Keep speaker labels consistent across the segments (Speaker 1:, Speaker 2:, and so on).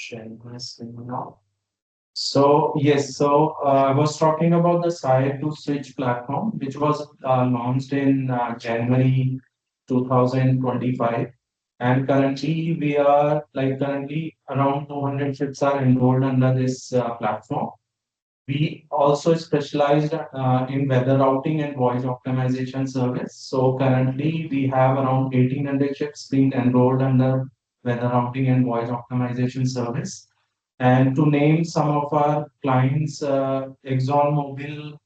Speaker 1: sharing my screen now. So yes, I was talking about the SIRE to Switch platform, which was launched in January 2025, and currently we are like currently around 200 ships are enrolled under this platform. We also specialized in weather routing and voice optimization service. So currently we have around 1800 ships being enrolled under weather routing and voice optimization service. And to name some of our clients, ExxonMobil,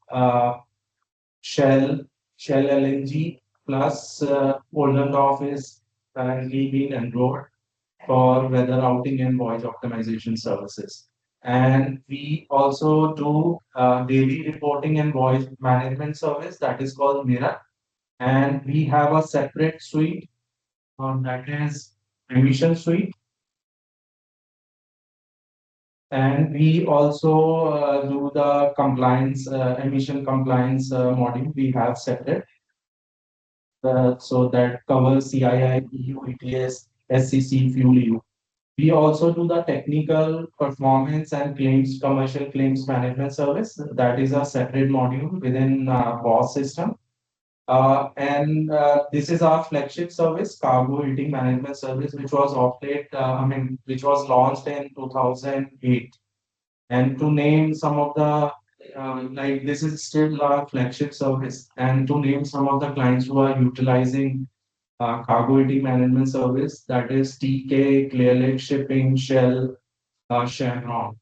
Speaker 1: Shell, Shell LNG, plus Oldendorf is currently being enrolled for weather routing and voice optimization services. And we also do daily reporting and voice management service that is called Mira. And we have a separate suite that is emission suite. And we also do the compliance, emission compliance module. We have separate. So that covers CII, EU ETS, SCC, Fuel EU. We also do the technical performance and claims, commercial claims management service. That is a separate module within BOSS system. And this is our flagship service, cargo rating management service, which was which was launched in 2008. And to name some of the like this is still our flagship service. And to name some of the clients who are utilizing cargo rating management service, that is TK, Clear Lake Shipping, Shell, Chevron.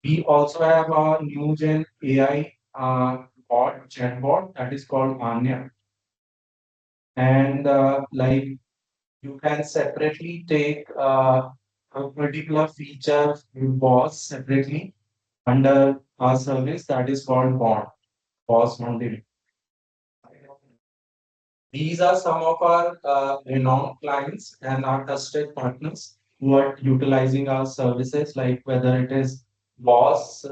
Speaker 1: We also have a new gen AI chatbot that is called Anya. And like you can separately take a particular feature boss separately under our service that is called bond, boss bonding. These are some of our renowned clients and our trusted partners who are utilizing our services, like whether it is boss,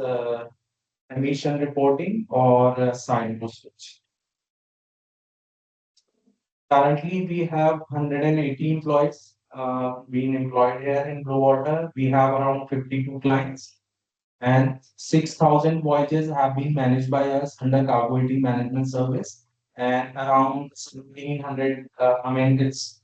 Speaker 1: emission reporting, or sign postage. Currently, we have 180 employees being employed here in Blue Water. We have around 52 clients, and 6,000 voyages have been managed by us under cargo rating management service. And around 1,700, it's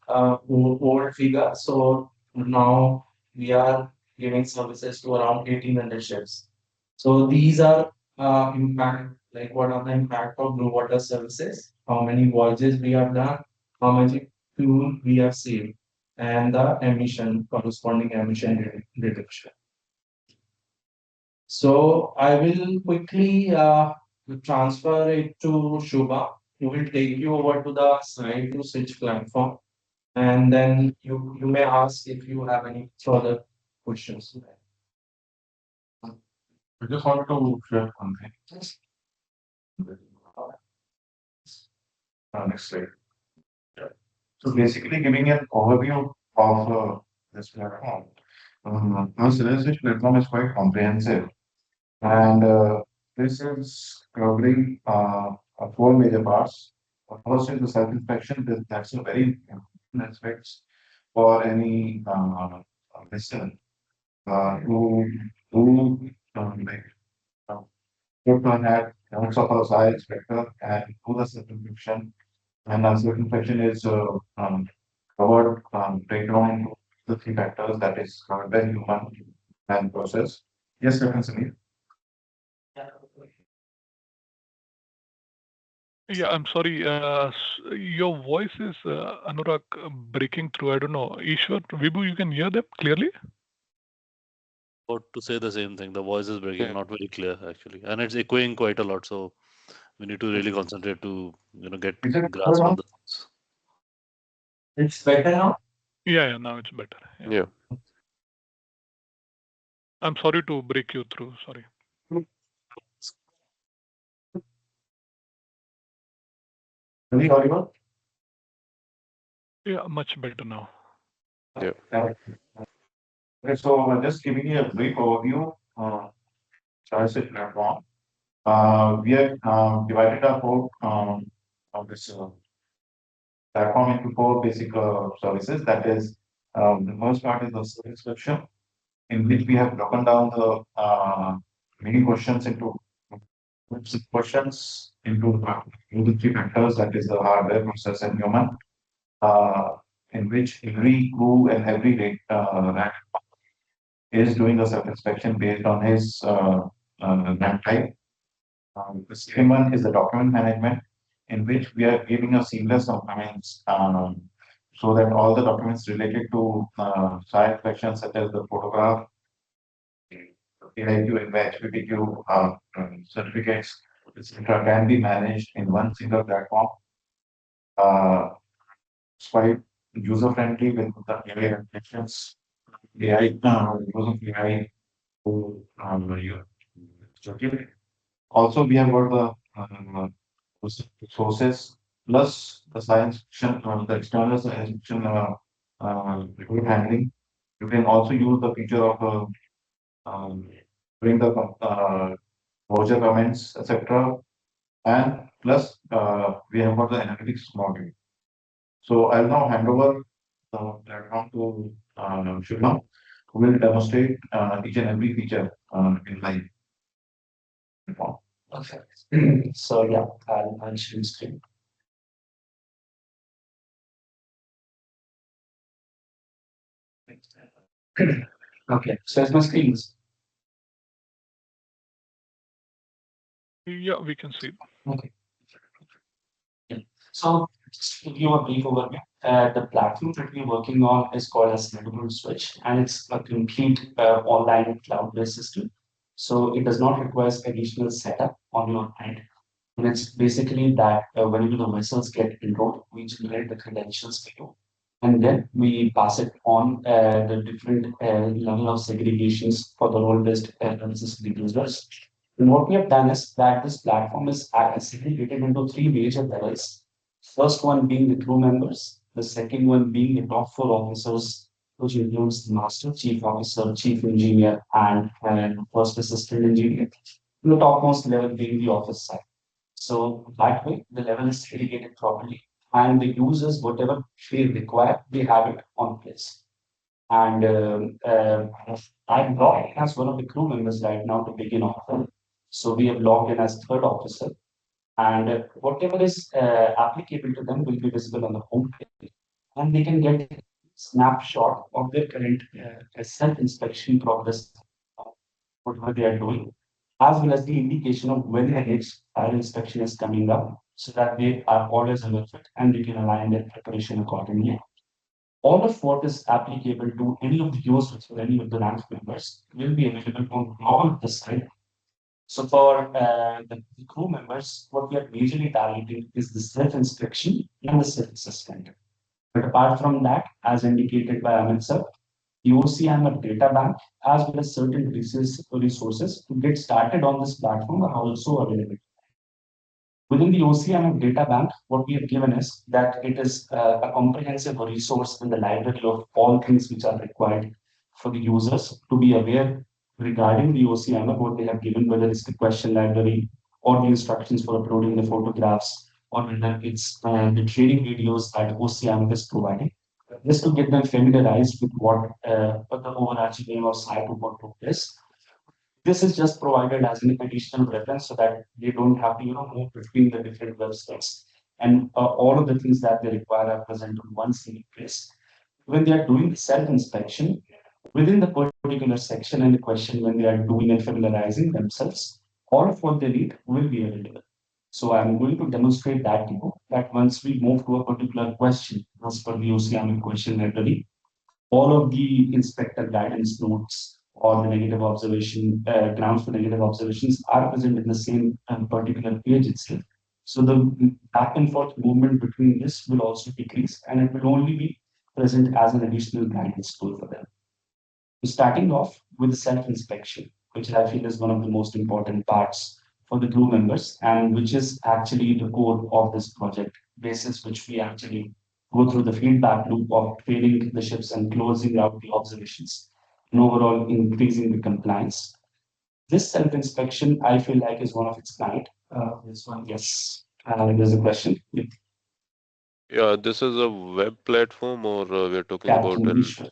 Speaker 1: old figure. So now we are giving services to around 1,800 ships. So these are impact, like what are the impact of blue water services, how many voyages we have done, how much fuel we have saved, and the emission, corresponding emission reduction. So I will quickly transfer it to Shubha, who will take you over to the side to switch platform, and then you may ask if you have any further questions.
Speaker 2: I just wanted to share something. Next slide. So basically giving an overview of this platform. Our Switch platform is quite comprehensive, and this is covering four major parts. First is the self-inspection. That's a very important aspect for any vessel to like put on hat, notes of a SIRE inspector, and do the self-inspection. And self-inspection is covered breakdown into the three factors that is covered by human and process. Yes, Captain Sunil.
Speaker 3: Yeah, I'm sorry. Your voice is Anurag breaking through. I don't know. Ishwar, Vibhu, you can hear them clearly?
Speaker 4: About to say the same thing. The voice is breaking, not very clear actually, and it's echoing quite a lot. So we need to really concentrate to get
Speaker 2: Is it
Speaker 4: grasp on the things.
Speaker 1: It's better now.
Speaker 3: Yeah, now it's better.
Speaker 5: Yeah.
Speaker 3: I'm sorry to break you through. Sorry.
Speaker 2: Any audible?
Speaker 3: Yeah, much better now.
Speaker 5: Yeah.
Speaker 2: Okay, so just giving you a brief overview Switch platform. We have divided our whole of this platform into four basic services. That is, the first part is the self-inspection. in which we have broken down the many questions into the three factors, that is the hardware, process, and human, uh, in which every crew and every rank is doing a self-inspection based on his rank type. The second one is the document management, in which we are giving a seamless documents, so that all the documents related to SIRE inspection, such as the photograph, AIQ, HPTQ, certificates, etc., can be managed in one single platform. It's quite user-friendly with the AI applications, AI, using AI to okay. Also, we have got the sources plus the science fiction, the external science fiction report handling. You can also use the feature of bring the voucher comments, etc. And plus, we have got the analytics module. So I'll now hand over the platform to Shubham, who will demonstrate each and every feature in live form.
Speaker 1: Okay. So yeah, I'll share screen. Okay, so as my screen is
Speaker 3: Yeah, we can see.
Speaker 1: okay. Yeah. So just to give you a brief overview, the platform that we're working on is called as Neighborhood Switch, and it's a complete online cloud-based system. So it does not require additional setup on your end. And it's basically that whenever the vessels get enrolled, we generate the credentials for you. And then we pass it on the different level of segregations for the role-based system users. And what we have done is that this platform is segregated into three major levels. First one being the crew members, the second one being the top four officers, which includes the master, chief officer, chief engineer, and first assistant engineer. The topmost level being the office side. So that way, the level is segregated properly, and the users, whatever they require, they have it on place. And I'm logged as one of the crew members right now to begin off. So we have logged in as third officer, and whatever is applicable to them will be visible on the home page, and they can get a snapshot of their current self-inspection progress, whatever they are doing, as well as the indication of when the next fire inspection is coming up, so that they are always aware of it and they can align their preparation accordingly. All of what is applicable to any of the users or any of the rank members will be available on all of the site. So for the crew members, what we are majorly targeting is the self-inspection and the self-assessment. But apart from that, as indicated by Amit sir, the OCMR data bank as well as certain resources to get started on this platform are also available. Within the OCMR data bank, what we have given is that it is a comprehensive resource in the library of all things which are required for the users to be aware regarding the OCMR, what they have given, whether it's the question library or the instructions for uploading the photographs, or whether it's the training videos that OCMR is providing, just to get them familiarized with what the overarching name of site what is. This is just provided as an additional reference so that they don't have to, move between the different websites. And all of the things that they require are present in one single place. When they are doing the self-inspection, within the particular section and the question when they are doing and familiarizing themselves, all of what they need will be available. So I'm going to demonstrate that to you, that once we move to a particular question, as per the OCM question library, all of the inspector guidance notes or the negative observation, grounds for negative observations are present in the same particular page itself. So the back and forth movement between this will also decrease, and it will only be present as an additional guidance tool for them. Starting off with the self-inspection, which I feel is one of the most important parts for the crew members, and which is actually the core of this project, basis which we actually go through the feedback loop of training the ships and closing out the observations, and overall increasing the compliance. This self-inspection, I feel like, is one of its kind. This one, yes. There's a question.
Speaker 5: Yeah, this is a web platform or we're talking about
Speaker 1: Captain
Speaker 5: an
Speaker 1: Vishnu.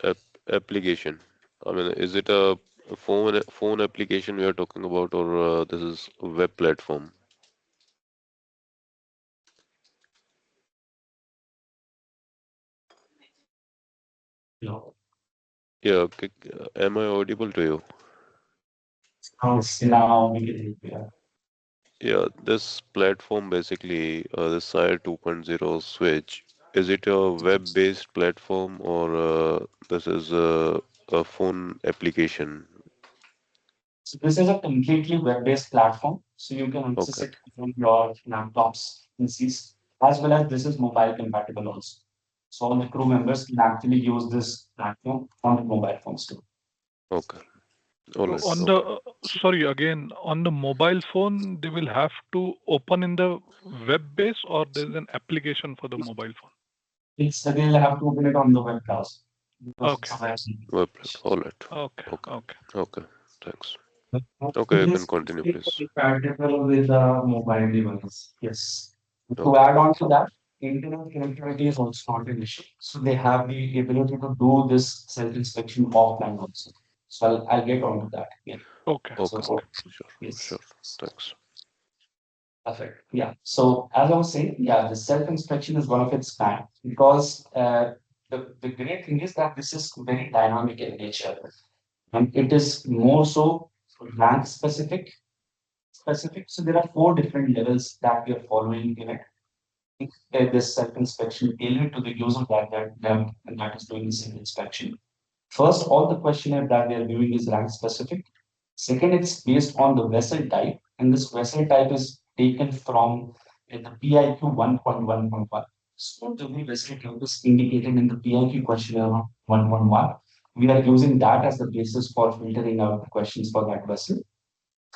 Speaker 5: application? I mean, is it a phone application we are talking about, or this is a web platform?
Speaker 1: No.
Speaker 5: Yeah, okay. Am I audible to you?
Speaker 1: Now we can hear you.
Speaker 5: Yeah, this platform basically, the SIRE 2.0 switch, is it a web-based platform, or this is a phone application?
Speaker 1: So this is a completely web-based platform, so you can access
Speaker 5: Okay,
Speaker 1: it from your laptops, PCs, as well as this is mobile compatible also. So all the crew members can actually use this platform on the mobile phones too.
Speaker 5: okay, all
Speaker 3: So
Speaker 5: right,
Speaker 1: Yes.
Speaker 3: on
Speaker 5: okay,
Speaker 3: the sorry again on the mobile phone, they will have to open in the web base, or there's an application for the mobile phone.
Speaker 1: It's they'll have to open it on the web browser because it's
Speaker 3: Okay,
Speaker 1: a web page.
Speaker 5: web, all right,
Speaker 3: okay,
Speaker 5: okay,
Speaker 3: okay.
Speaker 5: okay, thanks. Okay,
Speaker 1: It
Speaker 5: you can
Speaker 1: is
Speaker 5: continue, please.
Speaker 1: compatible with the mobile device. Yes. To
Speaker 5: Okay,
Speaker 1: add on to that, internet connectivity is also not an issue. So they have the ability to do this self-inspection offline also. So I'll get on to that. Yeah.
Speaker 3: Okay,
Speaker 5: okay,
Speaker 1: So
Speaker 3: okay.
Speaker 5: sure,
Speaker 1: yes.
Speaker 5: sure, thanks.
Speaker 1: Perfect. Yeah. So as I was saying, yeah, the self-inspection is one of its kind because the great thing is that this is very dynamic in nature. And it is more so rank specific. So there are four different levels that we are following in it. This self-inspection tailored to the user that is doing the self-inspection. First, all the questionnaire that they are viewing is rank specific. Second, it's based on the vessel type, and this vessel type is taken from the PIQ 1.1.1. So the vessel type is indicated in the PIQ questionnaire 1.1. We are using that as the basis for filtering out the questions for that vessel.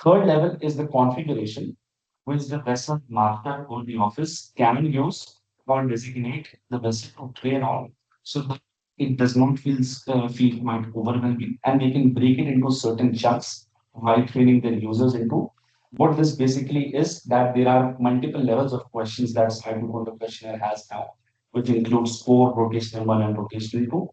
Speaker 1: Third level is the configuration, which the vessel master or the office can use or designate the vessel to train on, so that it does not feel quite overwhelming, and they can break it into certain chunks while training their users into. What this basically is that there are multiple levels of questions that Cyber questionnaire has now, which includes core, rotational one, and rotational two,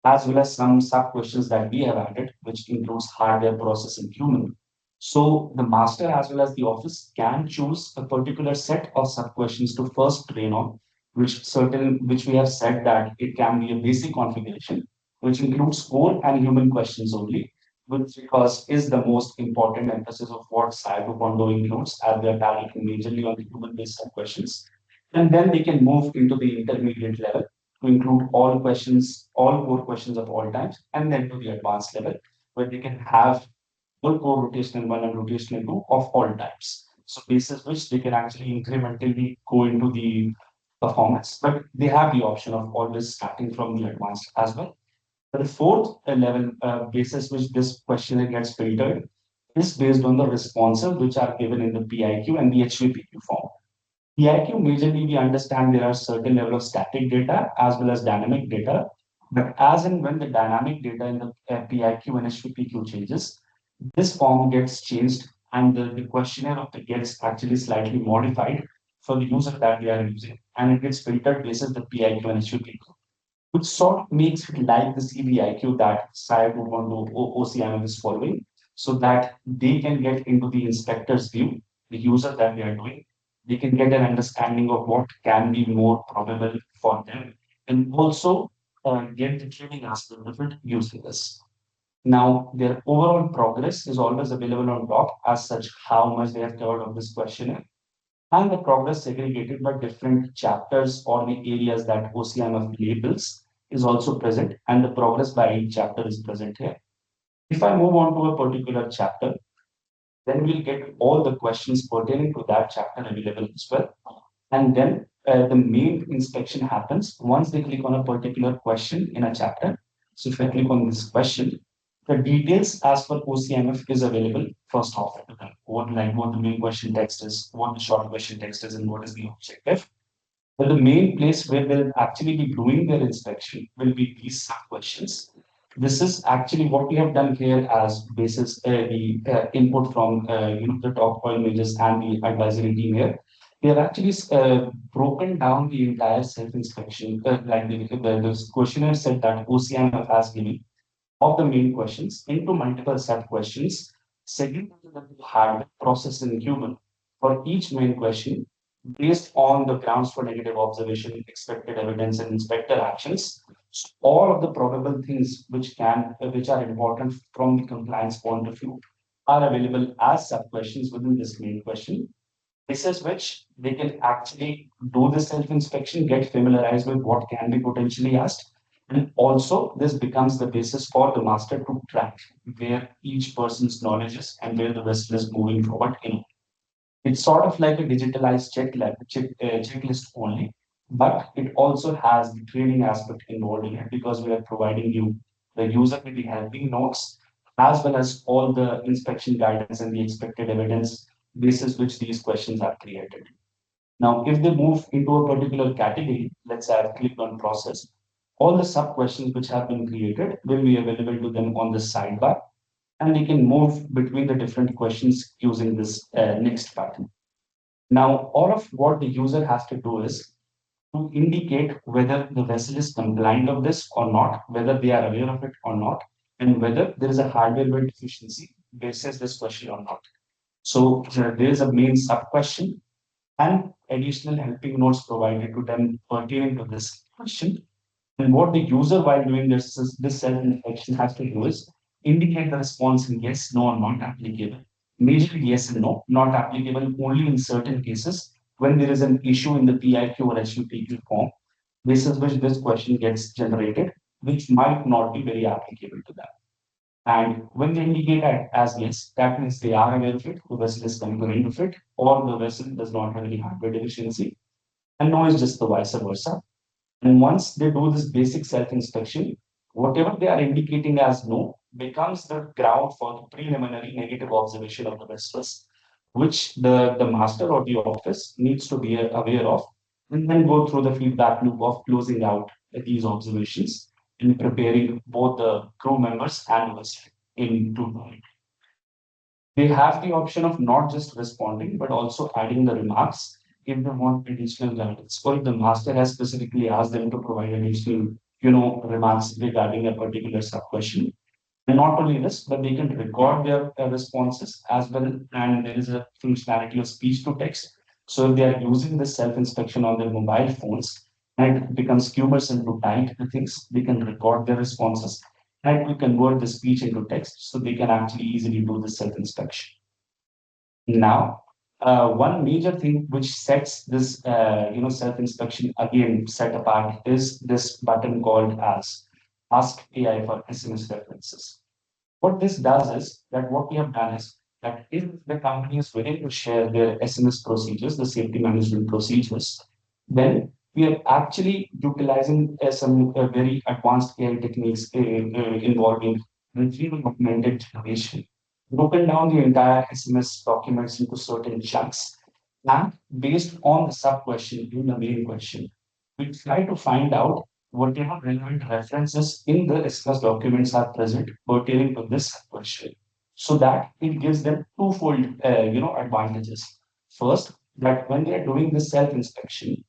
Speaker 1: as well as some sub questions that we have added, which includes hardware, process, and human. So the master as well as the office can choose a particular set of sub questions to first train on, which we have said that it can be a basic configuration, which includes core and human questions only, which because is the most important emphasis of what Cyber Condo includes, as we are targeting majorly on the human-based sub questions. And then they can move into the intermediate level to include all questions, all core questions of all types, and then to the advanced level, where they can have full core rotational one and rotational two of all types. So basis which they can actually incrementally go into the performance, but they have the option of always starting from the advanced as well. The fourth level basis which this questionnaire gets filtered is based on the responses which are given in the PIQ and the HVPQ form. PIQ, majorly we understand there are certain level of static data as well as dynamic data. But as and when the dynamic data in the PIQ and HPPQ changes, this form gets changed and the questionnaire of the gets actually slightly modified for the user that they are using. And it gets filtered based on the PIQ and HPPQ, which sort of makes it like the CVIQ that SIRE 2.0 OCMM is following, so that they can get into the inspector's view, the user that they are doing. They can get an understanding of what can be more probable for them, and also get the training aspect of it using this. Now, their overall progress is always available on top, as such, how much they have covered of this questionnaire and the progress segregated by different chapters or the areas that OCMF labels is also present, and the progress by each chapter is present here. If I move on to a particular chapter, then we'll get all the questions pertaining to that chapter available as well. And then the main inspection happens once they click on a particular question in a chapter. So if I click on this question, the details as per OCMF is available first off. What the main question text is, what the short question text is, and what is the objective. But the main place where they'll actually be doing their inspection will be these sub questions. This is actually what we have done here as basis the input from the top oil majors and the advisory team here. We have actually broken down the entire self-inspection, like the questionnaire said that OCMF has given. of the main questions into multiple sub questions, segregated into hard processing human for each main question based on the grounds for negative observation, expected evidence, and inspector actions. So all of the probable things which are important from the compliance point of view are available as sub questions within this main question. This is which they can actually do the self-inspection, get familiarized with what can be potentially asked. And also, this becomes the basis for the master to track where each person's knowledge is and where the vessel is moving forward in. It's sort of like a digitalized checklist only, but it also has the training aspect involved in it because we are providing you the user with the helping notes as well as all the inspection guidance and the expected evidence basis which these questions are created. Now, if they move into a particular category, let's say I've clicked on process, all the sub questions which have been created will be available to them on the sidebar, and they can move between the different questions using this next button. Now, all of what the user has to do is to indicate whether the vessel is compliant of this or not, whether they are aware of it or not, and whether there is a hardware deficiency basis this question or not. So there is a main sub question and additional helping notes provided to them pertaining to this question. And what the user, while doing this self-inspection, has to do is indicate the response in yes, no, or not applicable. Majorly yes and no, not applicable only in certain cases when there is an issue in the PIQ or SUPQ form, basis which this question gets generated, which might not be very applicable to them. And when they indicate as yes, that means they are aware of it, the vessel is compliant with it, or the vessel does not have any hardware deficiency. And no is just the vice versa. And once they do this basic self-inspection, whatever they are indicating as no becomes the ground for the preliminary negative observation of the vessels, which the master or the office needs to be aware of, and then go through the feedback loop of closing out these observations and preparing both the crew members and us into knowledge. They have the option of not just responding, but also adding the remarks if they want additional guidance, or if the master has specifically asked them to provide additional, remarks regarding a particular sub question. And not only this, but they can record their responses as well. And there is a functionality of speech to text. So if they are using the self-inspection on their mobile phones and it becomes cumbersome to type the things, they can record their responses and we convert the speech into text so they can actually easily do the self-inspection. Now, one major thing which sets this, self-inspection again set apart is this button called as Ask AI for SMS references. What this does is that what we have done is that if the company is willing to share their SMS procedures, the safety management procedures, then we are actually utilizing some very advanced AI techniques involving retrieval augmented generation, broken down the entire SMS documents into certain chunks, and based on the sub question in the main question, we try to find out whatever relevant references in the SMS documents are present pertaining to this question, so that it gives them twofold, advantages. First, that when they are doing this self-inspection,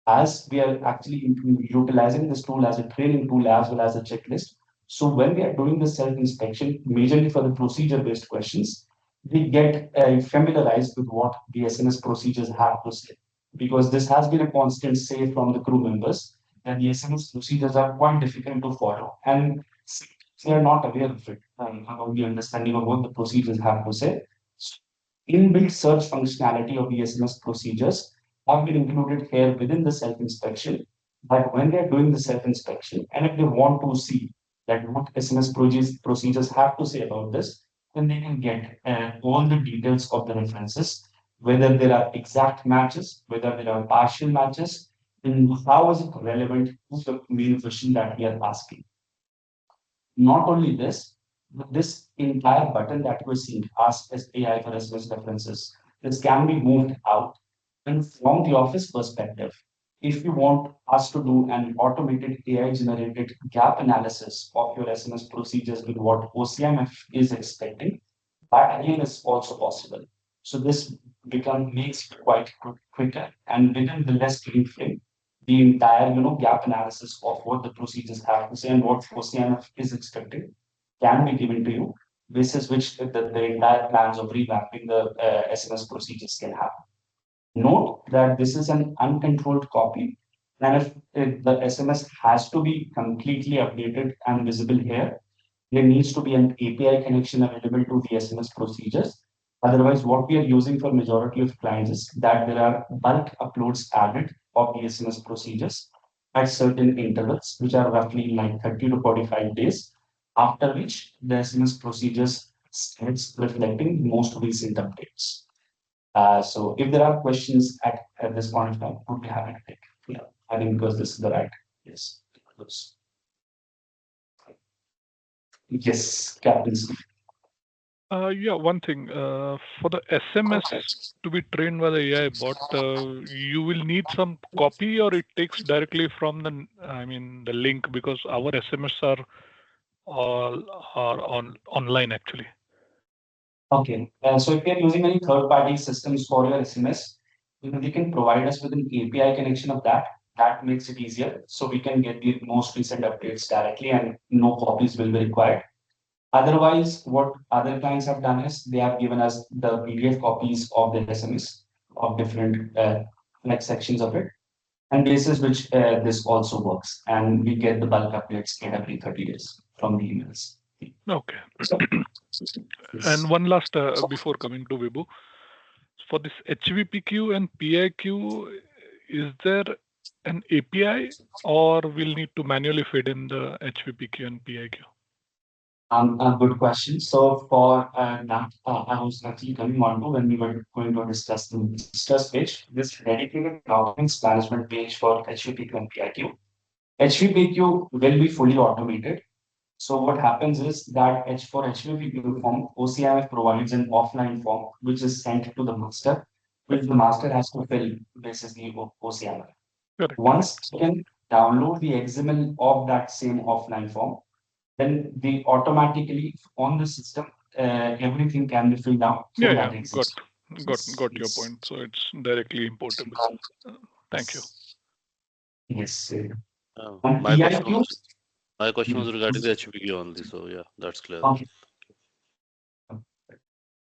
Speaker 1: as we are actually utilizing this tool as a training tool as well as a checklist. So when we are doing the self-inspection, majorly for the procedure-based questions, we get familiarized with what the SMS procedures have to say. Because this has been a constant say from the crew members that the SMS procedures are quite difficult to follow. And they are not aware of it, about the understanding of what the procedures have to say. Inbuilt search functionality of the SMS procedures have been included here within the self-inspection. But when they're doing the self-inspection, and if they want to see that what SMS procedures have to say about this, then they can get all the details of the references, whether there are exact matches, whether there are partial matches, and how is it relevant to the main question that we are asking. Not only this, but this entire button that we're seeing, Ask AI for SMS references, this can be moved out. And from the office perspective, if you want us to do an automated AI generated gap analysis of your SMS procedures with what OCMF is expecting, that again is also possible. So this makes it quite quicker and within the less time frame, the entire gap analysis of what the procedures have to say and what OCMF is expected
Speaker 6: can be given to you, basis which the entire plans of revamping the SMS procedures can happen. Note that this is an uncontrolled copy, and if the SMS has to be completely updated and visible here, there needs to be an API connection available to the SMS procedures. Otherwise, what we are using for majority of clients is that there are bulk uploads added of the SMS procedures at certain intervals, which are roughly like 30 to 45 days, after which the SMS procedures starts reflecting most recent updates. So if there are questions at this point of time, would be happy to take. Yeah, I think because this is the right. Yes. Yes, Captain.
Speaker 3: Yeah, one thing. For the SMS to be trained by the AI bot, you will need some copy, or it takes directly from the link, because our SMS are all are online actually.
Speaker 6: Okay. So if you're using any third-party systems for your SMS, they can provide us with an API connection of that. That makes it easier. So we can get the most recent updates directly and no copies will be required. Otherwise, what other clients have done is they have given us the PDF copies of the SMS of different like sections of it, and basis which this also works, and we get the bulk updates get every 30 days from the emails.
Speaker 3: Okay.
Speaker 6: So,
Speaker 3: And one last before coming to Vibhu, for this HVPQ and PIQ, is there an API, or we'll need to manually feed in the HVPQ and PIQ?
Speaker 6: a good question. So for that, I was actually coming on to when we were going to discuss the discuss page, this dedicated documents management page for HVPQ and PIQ. HVPQ will be fully automated. So what happens is that for HVPQ form, OCIMF provides an offline form which is sent to the master, which the master has to fill basis the OCIMF.
Speaker 3: Correct.
Speaker 6: Once you can download the XML of that same offline form, then the automatically on the system, everything can be filled out through
Speaker 3: Yeah,
Speaker 6: that
Speaker 3: yeah,
Speaker 6: exist.
Speaker 3: got your point. So it's directly importable. Thank you.
Speaker 6: Yes.
Speaker 4: My question
Speaker 6: PIQ,
Speaker 4: was my question was regarding the
Speaker 6: yes.
Speaker 4: HPQ only. So yeah, that's clear.
Speaker 6: Okay.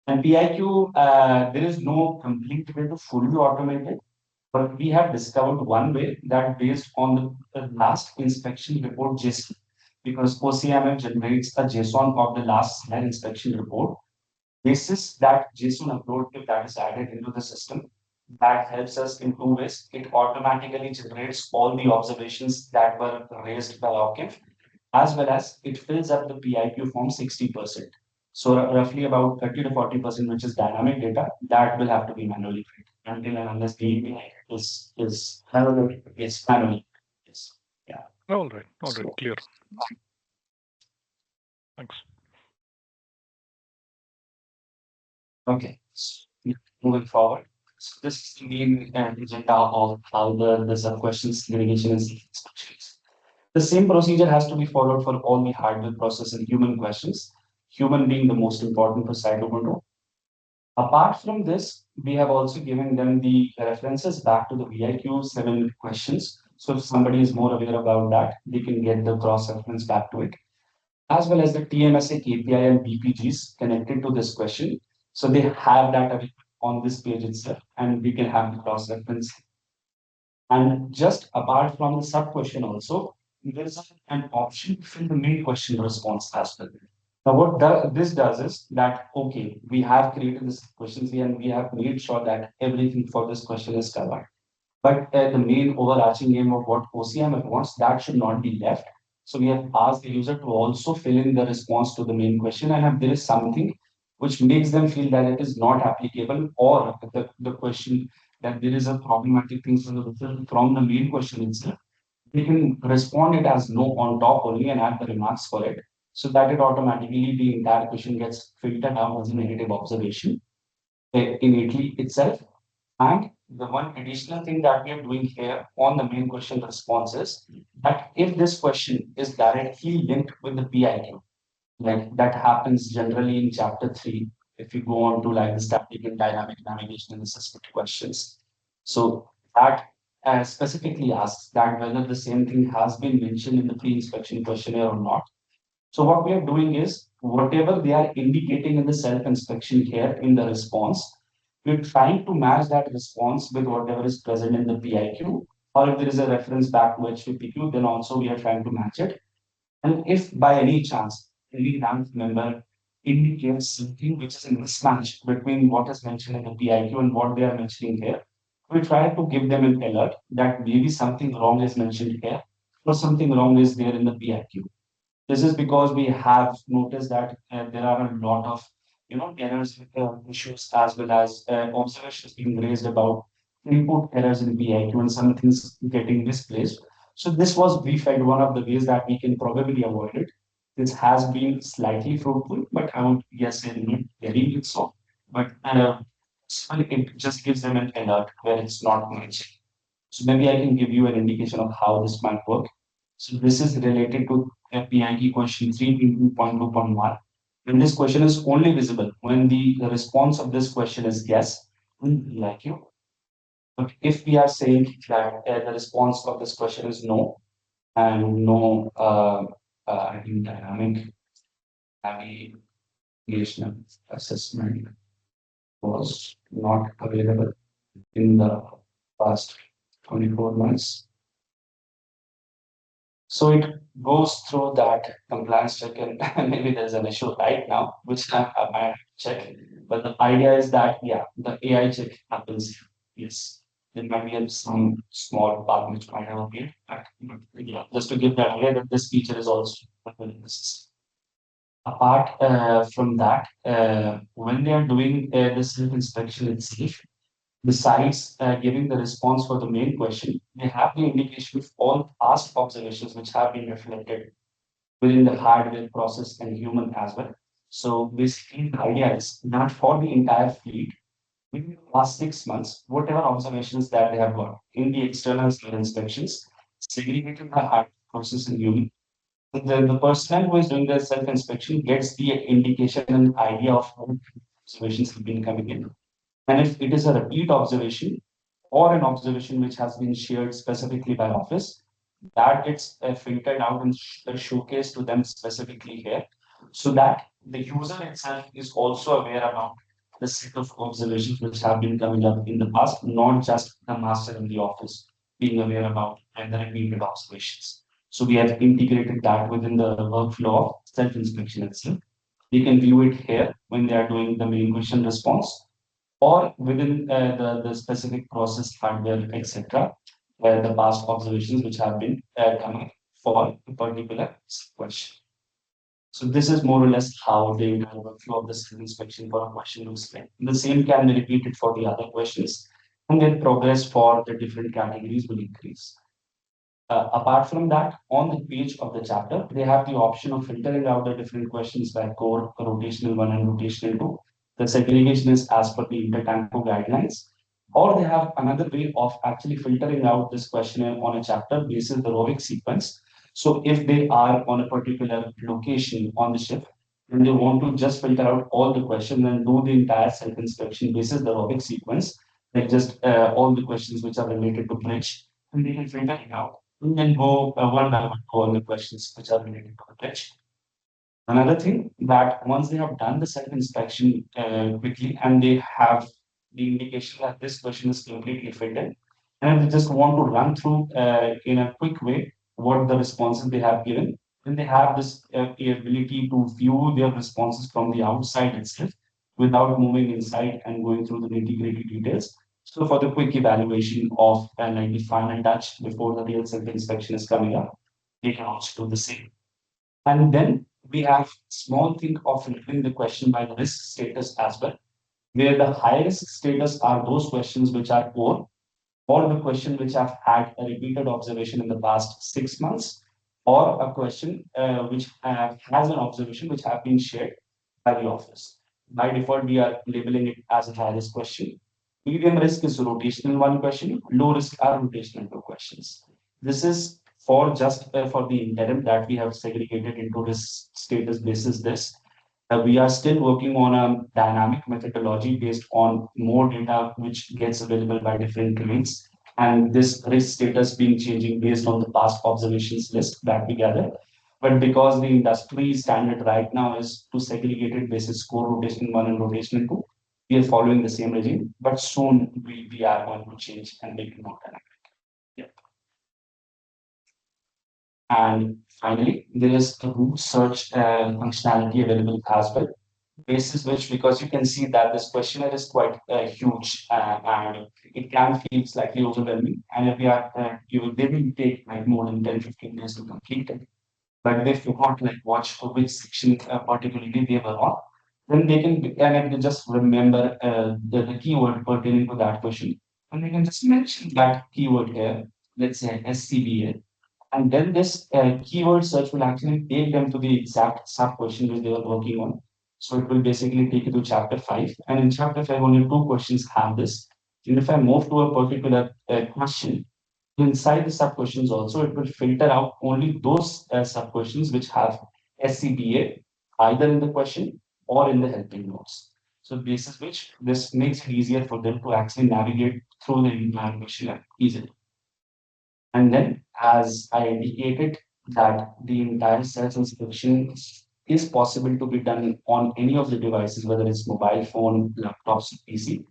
Speaker 6: And PIQ, there is no complete way to fully automate it, but we have discovered one way that based on the last inspection report JSON, because OCMF generates a JSON of the last SIRE inspection report. Basis that JSON upload, if that is added into the system, that helps us in two ways. It automatically generates all the observations that were raised by OCIMF, as well as it fills up the PIQ form 60%. So roughly about 30 to 40%, which is dynamic data, that will have to be manually filled until and unless the API is manually. Yes, manually. Yes. Yeah.
Speaker 3: All right, clear. Thanks.
Speaker 6: Okay. So, moving forward. So this is the main agenda of how the sub questions irrigation and inspections. The same procedure has to be followed for all the hardware process and human questions, human being the most important for site Ubuntu. Apart from this, we have also given them the references back to the VIQ 7 questions. So if somebody is more aware about that, they can get the cross-reference back to it, as well as the TMSA KPI and BPGs connected to this question. So they have that on this page itself, and we can have the cross-reference. And just apart from the sub-question also, there's an option to fill the main question response as well. Now, what this does is that, okay, we have created this question here and we have made sure that everything for this question is covered. But the main overarching aim of what OCMF wants, that should not be left. So we have asked the user to also fill in the response to the main question. And if there is something which makes them feel that it is not applicable, or the question that there is a problematic thing from the main question itself, they can respond it as no on top only and add the remarks for it, so that it automatically the entire question gets filtered out as a negative observation innately itself. And the one additional thing that we are doing here on the main question response is that if this question is directly linked with the PIQ, like that happens generally in chapter 3, if you go on to like the static and dynamic navigation and assessment questions. So that specifically asks that whether the same thing has been mentioned in the pre-inspection questionnaire or not. So what we are doing is whatever they are indicating in the self-inspection here in the response, we're trying to match that response with whatever is present in the PIQ, or if there is a reference back to HPPQ, then also we are trying to match it. And if by any chance any rank member indicates something which is a mismatch between what is mentioned in the PIQ and what they are mentioning here, we try to give them an alert that maybe something wrong is mentioned here or something wrong is there in the PIQ. This is because we have noticed that there are a lot of errors, issues as well as observations being raised about input errors in PIQ and some things getting misplaced. So this was, we felt, one of the ways that we can probably avoid it. This has been slightly fruitful, but I would yes say not very good so. But it just gives them an alert where it's not matching. So maybe I can give you an indication of how this might work. So this is related to PIQ question 3.2.1. And this question is only visible when the response of this question is yes, like you. But if we are saying that the response of this question is no, and no I think dynamic navigation assessment was not available in the past 24 months. So it goes through that compliance check, and maybe there's an issue right now, which I might check. But the idea is that, yeah, the AI check happens. Yes, there might be some small bug which might have appeared. But yeah, just to give that idea that this feature is also available in the system. Apart from that, when they are doing the self-inspection itself, besides giving the response for the main question, they have the indication of all past observations which have been reflected within the hardware process and human as well. So basically, the idea is that for the entire fleet, within the past 6 months, whatever observations that they have got in the external inspections, segregated the hardware process and human. The person who is doing the self-inspection gets the indication and idea of what observations have been coming in. And if it is a repeat observation or an observation which has been shared specifically by office, that gets filtered out and showcased to them specifically here, so that the user itself is also aware about the set of observations which have been coming up in the past, not just the master in the office being aware about and the repeated observations. So we have integrated that within the workflow of self-inspection itself. They can view it here when they are doing the main question response or within the specific process hardware, etc., where the past observations which have been coming for a particular question. So this is more or less how the entire workflow of the self-inspection for a question looks like. The same can be repeated for the other questions, and then progress for the different categories will increase. Apart from that, on the page of the chapter, they have the option of filtering out the different questions by core, rotational one, and rotational two. The segregation is as per the Intertanko guidelines. Or they have another way of actually filtering out this question on a chapter basis the ROIC sequence. So if they are on a particular location on the ship, and they want to just filter out all the questions and do the entire self-inspection basis the ROIC sequence, like just all the questions which are related to bridge, and they can filter it out and then go one by one go on the questions which are related to the bridge. Another thing that once they have done the self-inspection quickly and they have the indication that this question is completely fitted, and they just want to run through in a quick way what the responses they have given, then they have this ability to view their responses from the outside itself without moving inside and going through the nitty-gritty details. So for the quick evaluation of like the final touch before the real self-inspection is coming up, they can also do the same. And then we have small thing of filtering the question by the risk status as well, where the high risk status are those questions which are poor or the question which have had a repeated observation in the past 6 months, or a question which has an observation which have been shared by the office. By default, we are labeling it as a high risk question. Medium risk is rotational one question, low risk are rotational two questions. This is for just for the interim that we have segregated into this status basis this. We are still working on a dynamic methodology based on more data which gets available by different domains. And this risk status being changing based on the past observations list that we gather. But because the industry standard right now is to segregate it basis core rotation one and rotation two, we are following the same regime. But soon we are going to change and make it more dynamic. Yeah. And finally, there is a root search functionality available as well. Basis which, because you can see that this questionnaire is quite huge and it can feel slightly overwhelming. And if we are, they will take like more than 10-15 days to complete it. But if you want like watch for which section particularly they were on, then they can and if they just remember the keyword pertaining to that question, and they can just mention that keyword here, let's say SCBA, and then this keyword search will actually take them to the exact sub question which they are working on. So it will basically take you to chapter 5. And in chapter 5, only two questions have this. And if I move to a particular question, inside the sub questions also, it will filter out only those sub questions which have SCBA either in the question or in the helping notes. So basis which this makes it easier for them to actually navigate through the entire question easily. And then, as I indicated, that the entire self-inspection is possible to be done on any of the devices, whether it's mobile phone, laptops, PC.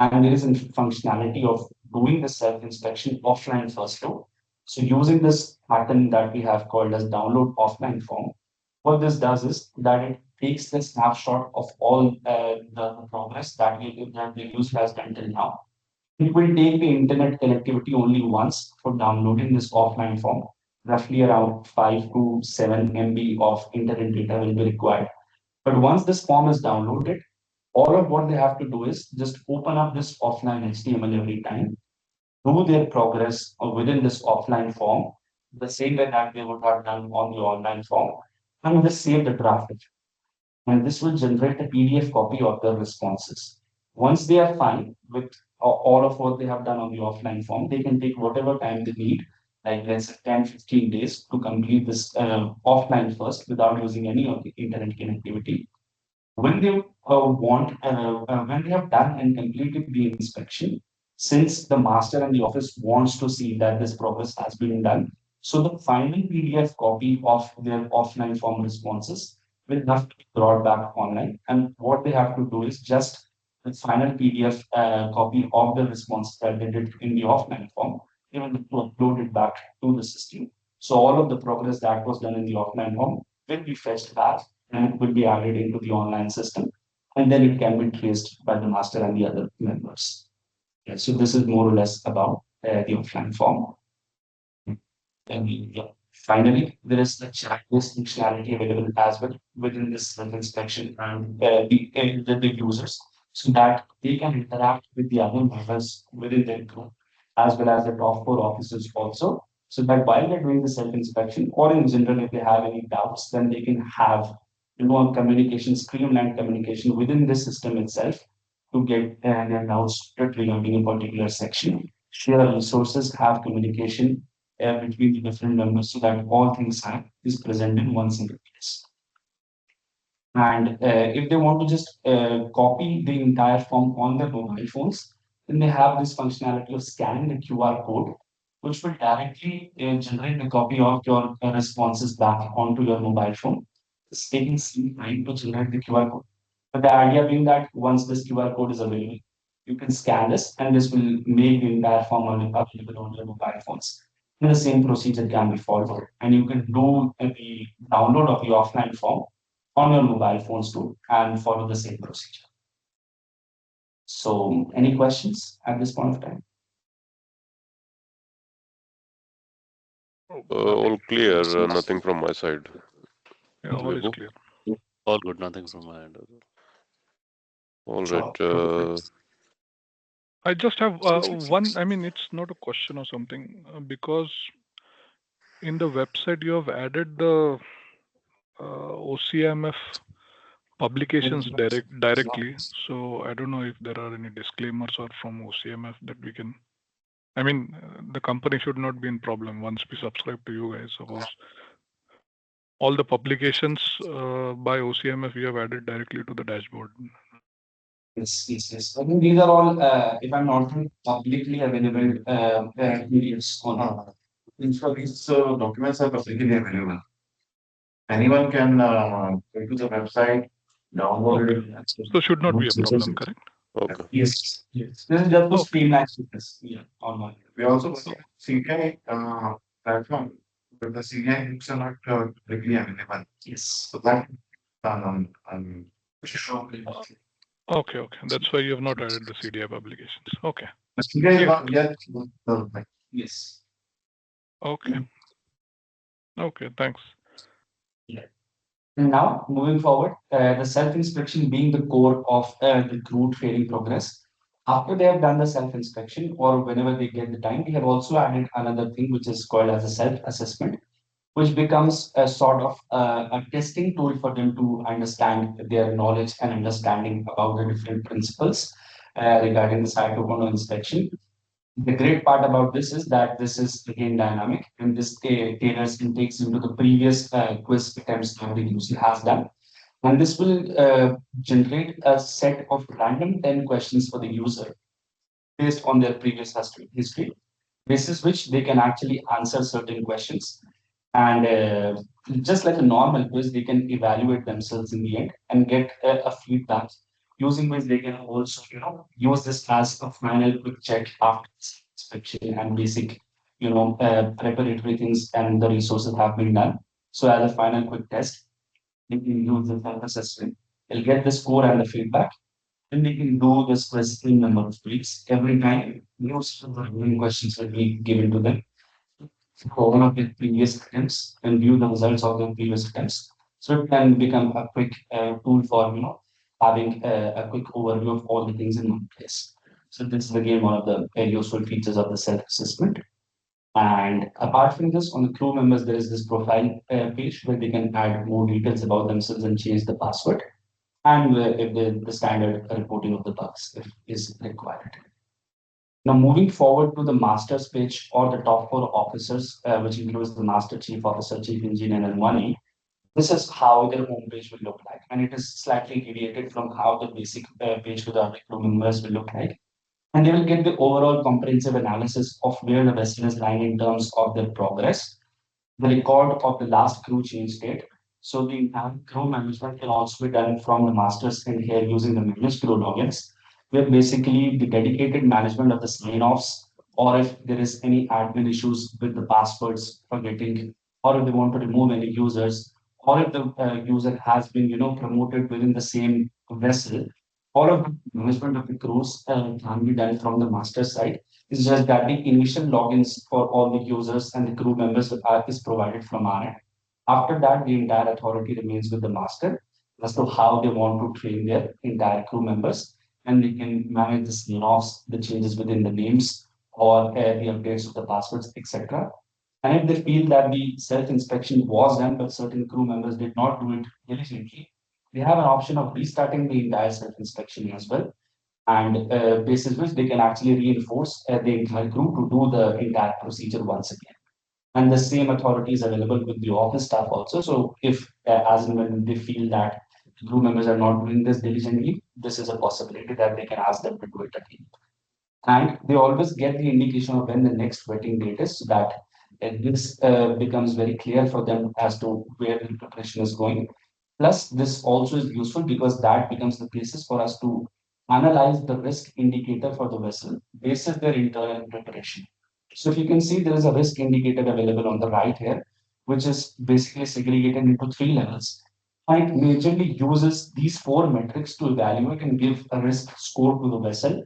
Speaker 6: And there is a functionality of doing the self-inspection offline first though. So using this pattern that we have called as download offline form, what this does is that it takes the snapshot of all the progress that the user has done till now. It will take the internet connectivity only once for downloading this offline form. Roughly around 5 to 7 MB of internet data will be required. But once this form is downloaded, all of what they have to do is just open up this offline HTML every time, do their progress within this offline form, the same way that they would have done on the online form, and just save the draft and this will generate a PDF copy of the responses. Once they are fine with all of what they have done on the offline form, they can take whatever time they need, like let's say 10-15 days to complete this offline first without using any of the internet connectivity. When they when they have done and completed the inspection, since the master and the office wants to see that this progress has been done, so the final PDF copy of their offline form responses will have to be brought back online. And what they have to do is just the final PDF copy of the response that they did in the offline form, they will to upload it back to the system. So all of the progress that was done in the offline form will be fetched back and it will be added into the online system. And then it can be traced by the master and the other members. Yeah, so this is more or less about the offline form. And yeah. Finally, there is the checklist functionality available as well within this self-inspection and the users so that they can interact with the other members within their group as well as the top four officers also. So that while they're doing the self-inspection or in general, if they have any doubts, then they can have a communication, streamlined communication within the system itself to get their doubts regarding a particular section. Share resources, have communication between the different members so that all things are is present in one single place. And if they want to just copy the entire form on their mobile phones, then they have this functionality of scanning the QR code, which will directly generate a copy of your responses back onto your mobile phone. It's taking some time to generate the QR code. But the idea being that once this QR code is available, you can scan this and this will make the entire form available on your mobile phones. And the same procedure can be followed. And you can do the download of the offline form on your mobile phones too and follow the same procedure. So any questions at this point of time?
Speaker 5: All clear, nothing from my side.
Speaker 3: Yeah, all is
Speaker 5: Vibhu?
Speaker 3: clear.
Speaker 4: All good, nothing from my end.
Speaker 5: All
Speaker 6: Sure.
Speaker 5: right.
Speaker 3: I just have one. I mean, it's not a question or something because in the website you have added the OCMF publications directly. So I don't know if there are any disclaimers or from OCMF that we can. I mean, the company should not be in problem once we subscribe to you guys. Suppose all the publications by OCMF we have added directly to the dashboard.
Speaker 6: Yes. I think these are all, if I'm not wrong, publicly available PDFs on.
Speaker 2: So these documents are publicly available. anyone can go to the website, download it.
Speaker 3: So should not be a problem, correct?
Speaker 5: Okay.
Speaker 6: Yes, yes. This is just to
Speaker 3: Okay.
Speaker 6: streamline this. Yeah, online.
Speaker 2: We also see CK platform, but the CK books are not quickly available.
Speaker 6: Yes.
Speaker 2: So that
Speaker 6: Strongly.
Speaker 3: Okay. That's why you have not added the CDI publications. Okay.
Speaker 2: the CK is
Speaker 3: Yes.
Speaker 2: not yet developed.
Speaker 6: Yes.
Speaker 3: Okay. Thanks.
Speaker 6: And now, moving forward, the self-inspection being the core of the crew training progress. After they have done the self-inspection or whenever they get the time, we have also added another thing which is called as a self-assessment, which becomes a sort of a testing tool for them to understand their knowledge and understanding about the different principles regarding the site open inspection. The great part about this is that this is again dynamic, and this tailors intakes into the previous quiz attempts that the user has done. And this will generate a set of random 10 questions for the user based on their previous history, basis which they can actually answer certain questions. And just like a normal quiz, they can evaluate themselves in the end and get a feedback, using which they can also, use this as a final quick check after inspection and basic, preparatory things and the resources have been done. So as a final quick test, they can use the self-assessment. They'll get the score and the feedback, and they can do this quiz in number of weeks. Every time, new questions will be given to them for one of the previous attempts and view the results of the previous attempts. So it can become a quick tool for having a quick overview of all the things in one place. So this is again one of the very useful features of the self-assessment. And apart from this, on the crew members, there is this profile page where they can add more details about themselves and change the password. And if the standard reporting of the bugs if is required. Now, moving forward to the master's page or the top four officers, which includes the master, chief officer, chief engineer, and 1E, this is how their homepage will look like. And it is slightly deviated from how the basic page with the other crew members will look like. And they will get the overall comprehensive analysis of where the vessel is lying in terms of their progress, the record of the last crew change date. So the entire crew management can also be done from the master's end here using the managed crew logins, where basically the dedicated management of the sign-offs, or if there is any admin issues with the passwords forgetting, or if they want to remove any users, or if the user has been promoted within the same vessel, all of the management of the crews can be done from the master side. It's just that the initial logins for all the users and the crew members is provided from our end. After that, the entire authority remains with the master as to how they want to train their entire crew members, and they can manage the sign-offs, the changes within the names, or the updates of the passwords, etc. And if they feel that the self-inspection was done, but certain crew members did not do it diligently, they have an option of restarting the entire self-inspection as well, and basis which they can actually reinforce the entire crew to do the entire procedure once again. And the same authority is available with the office staff also. So if as and when they feel that the crew members are not doing this diligently, this is a possibility that they can ask them to do it again. And they always get the indication of when the next vetting date is, so that this becomes very clear for them as to where the preparation is going. Plus, this also is useful because that becomes the basis for us to analyze the risk indicator for the vessel based on their internal preparation. So if you can see, there is a risk indicator available on the right here, which is basically segregated into three levels. And it majorly uses these four metrics to evaluate and give a risk score to the vessel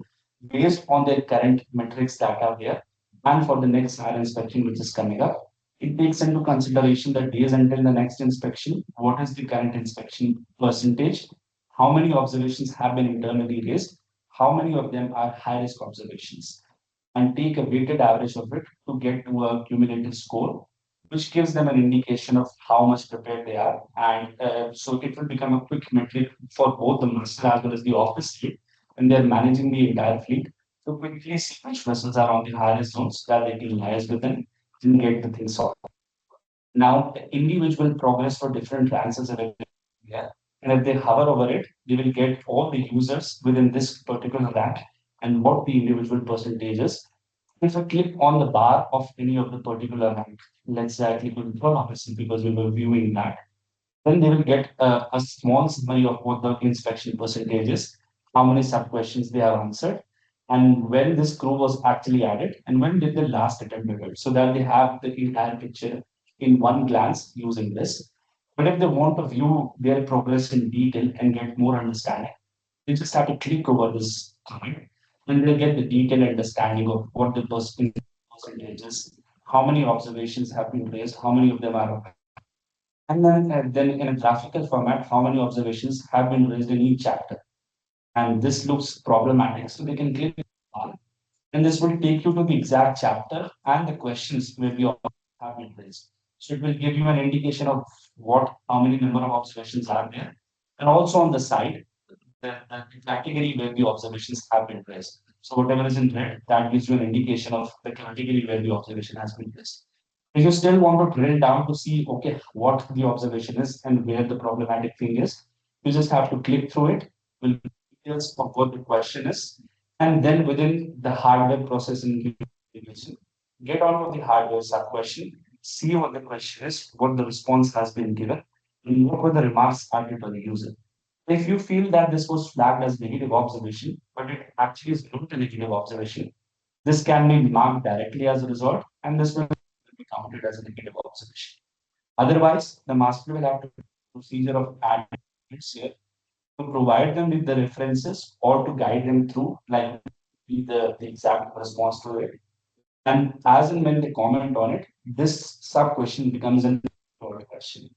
Speaker 6: based on their current metrics that are there. And for the next SIRE inspection, which is coming up, it takes into consideration the days until the next inspection, what is the current inspection percentage, how many observations have been internally raised, how many of them are high risk observations, and take a weighted average of it to get to a cumulative score, which gives them an indication of how much prepared they are. And so it will become a quick metric for both the master as well as the office fleet, and they're managing the entire fleet to quickly see which vessels are on the highest zones that they can liaise with them and get the things sorted. Now, the individual progress for different ranks is available here. And if they hover over it, they will get all the users within this particular rank and what the individual percentage is. If I click on the bar of any of the particular rank, let's say I click on front office because we were viewing that. Then they will get a small summary of what the inspection percentage is, how many sub questions they have answered, and when this crew was actually added, and when did the last attempt occur, so that they have the entire picture in one glance using this. But if they want to view their progress in detail and get more understanding, they just have to click over this comment and they'll get the detailed understanding of what the percentage is, how many observations have been raised, how many of them are, and then in a graphical format, how many observations have been raised in each chapter. And this looks problematic, so they can click on, and this will take you to the exact chapter and the questions where the have been raised. So it will give you an indication of how many number of observations are there, and also on the side, the category where the observations have been raised. So whatever is in red, that gives you an indication of the category where the observation has been raised. If you still want to drill down to see, okay, what the observation is and where the problematic thing is, you just have to click through it, will details of what the question is, and then within the hardware processing investigation, get onto the hardware sub question, see what the question is, what the response has been given, and what were the remarks added by the user. If you feel that this was flagged as negative observation, but it actually is not a negative observation, this can be marked directly as a result, and this will be counted as a negative observation. Otherwise, the master will have to do the procedure of adding it here to provide them with the references or to guide them through, like the exact response to it. And as and when they comment on it, this sub question becomes an question,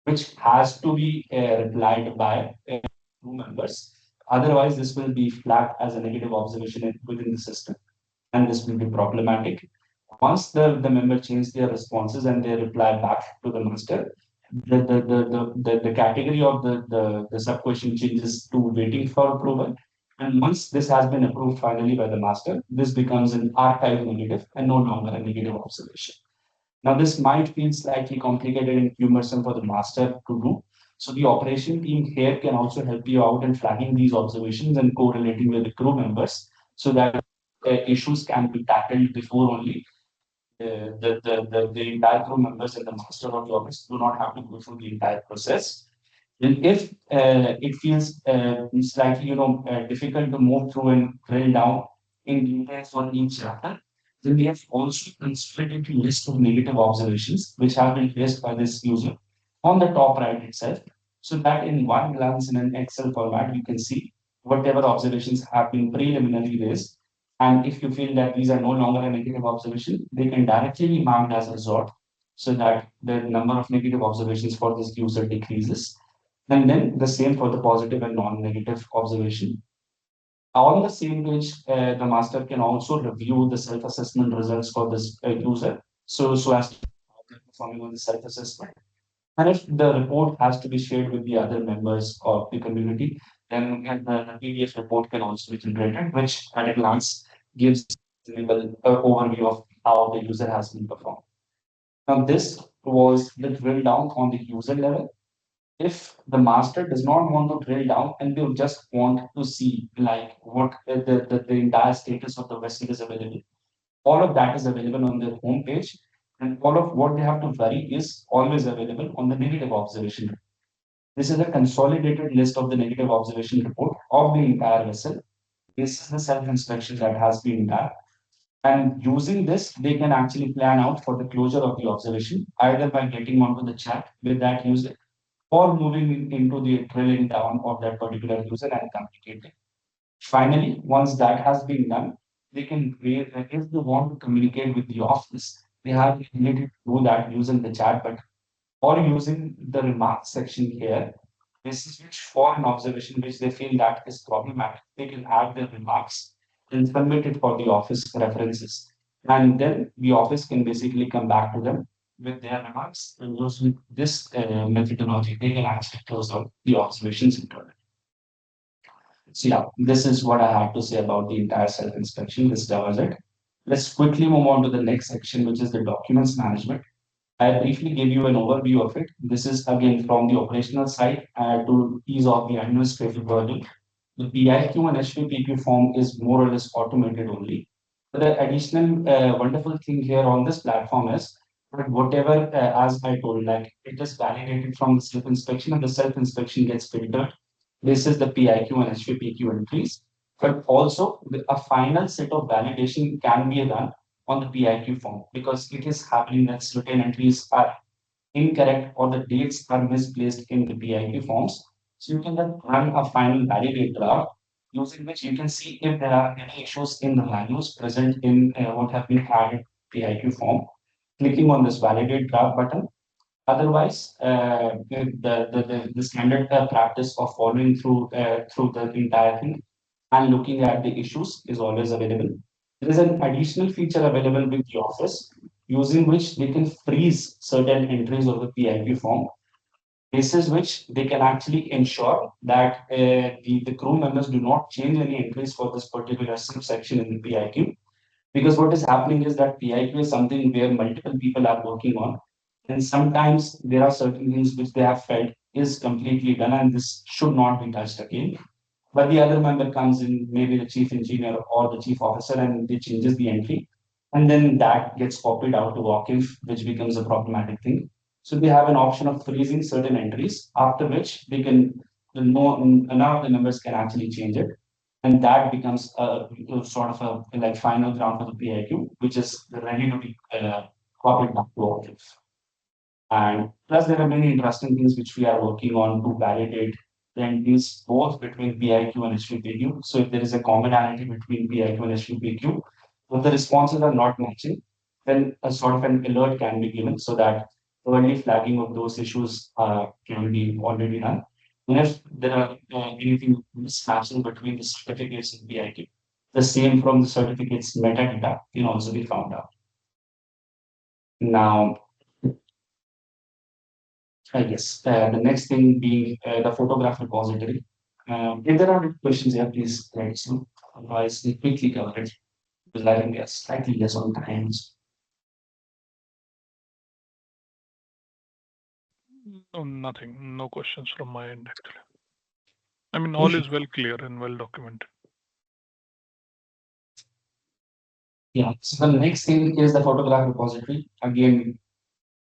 Speaker 6: which has to be replied by crew members. Otherwise, this will be flagged as a negative observation within the system, and this will be problematic. Once the member changes their responses and they reply back to the master, the category of the sub question changes to waiting for approval. And once this has been approved finally by the master, this becomes an archive negative and no longer a negative observation. Now, this might feel slightly complicated and cumbersome for the master to do. So the operation team here can also help you out in flagging these observations and correlating with the crew members so that issues can be tackled before only the entire crew members and the master of the office do not have to go through the entire process. And if it feels slightly, difficult to move through and drill down in details on each chapter, then we have also considered a list of negative observations which have been placed by this user on the top right itself, so that in one glance in an Excel format, you can see whatever observations have been preliminarily raised. And if you feel that these are no longer a negative observation, they can directly be marked as a result so that the number of negative observations for this user decreases. And then the same for the positive and non-negative observation. On the same page, the master can also review the self-assessment results for this user. So as to performing on the self-assessment. And if the report has to be shared with the other members of the community, then the PDF report can also be generated, which at a glance gives an overview of how the user has been performed. Now, this was the drill down on the user level. If the master does not want to drill down and they just want to see like what the entire status of the vessel is available, all of that is available on their home page, and all of what they have to vary is always available on the negative observation. This is a consolidated list of the negative observation report of the entire vessel. This is the self-inspection that has been done. And using this, they can actually plan out for the closure of the observation, either by getting onto the chat with that user or moving into the drilling down of that particular user and communicating. Finally, once that has been done, they can create, if they want to communicate with the office, they have the ability to do that using the chat button or using the remarks section here. This is which for an observation which they feel that is problematic, they can add their remarks and submit it for the office references. And then the office can basically come back to them with their remarks, and using this methodology, they can actually close out the observations internally. So yeah, this is what I have to say about the entire self-inspection. This covers it. Let's quickly move on to the next section, which is the documents management. I briefly give you an overview of it. This is again from the operational side to ease of the administrative burden. The PIQ and HPPQ form is more or less automated only. But the additional wonderful thing here on this platform is But whatever, as I told, like it is validated from the self-inspection and the self-inspection gets filtered. This is the PIQ and HVPQ entries. But also a final set of validation can be done on the PIQ form because it is happening that certain entries are incorrect or the dates are misplaced in the PIQ forms. So you can then run a final validate draft using which you can see if there are any issues in the values present in what have been added PIQ form. Clicking on this validate draft button. Otherwise, the standard practice of following through the entire thing and looking at the issues is always available. There is an additional feature available with the office using which they can freeze certain entries of the PIQ form. Basis which they can actually ensure that the crew members do not change any entries for this particular subsection in the PIQ. Because what is happening is that PIQ is something where multiple people are working on, and sometimes there are certain things which they have felt is completely done and this should not be touched again. But the other member comes in, maybe the chief engineer or the chief officer, and they changes the entry, and then that gets copied out to WAKIF, which becomes a problematic thing. So they have an option of freezing certain entries, after which they can none of the members can actually change it, and that becomes a sort of a like final ground for the PIQ, which is ready to be copied back to WAKIF. And plus, there are many interesting things which we are working on to validate the entities both between PIQ and HVPQ. So if there is a commonality between PIQ and HVPQ, if the responses are not matching, then a sort of an alert can be given so that early flagging of those issues can be already done. And if there are anything mismatching between the certificates and PIQ, the same from the certificates metadata can also be found out. Now, yes, the next thing being the photograph repository. If there are any questions here, please let us know. Otherwise, we quickly cover it because I think we are slightly less on times.
Speaker 3: No, nothing. No questions from my end, actually. I mean, all is well clear and well documented.
Speaker 6: Yeah, so the next thing is the photograph repository. Again,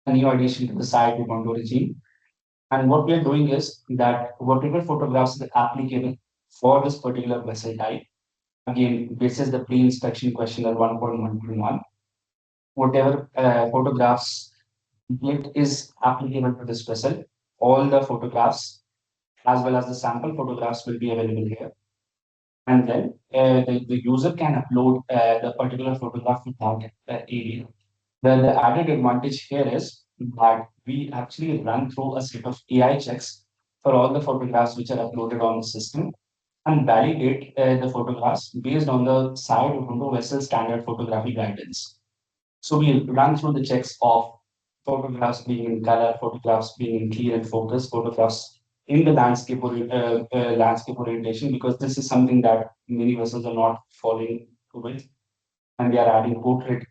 Speaker 6: a new addition to the SIRE 2.0 regime. And what we are doing is that whatever photographs are applicable for this particular vessel type, again, this is the pre-inspection questionnaire 1.121. Whatever photographs it is applicable to this vessel, all the photographs as well as the sample photographs will be available here. And then the user can upload the particular photograph to that area. The added advantage here is that we actually run through a set of AI checks for all the photographs which are uploaded on the system and validate the photographs based on the SIRE Ubuntu vessel standard photography guidance. So we run through the checks of photographs being in color, photographs being in clear and focus, photographs in the landscape orientation, because this is something that many vessels are not following with, and we are adding portrait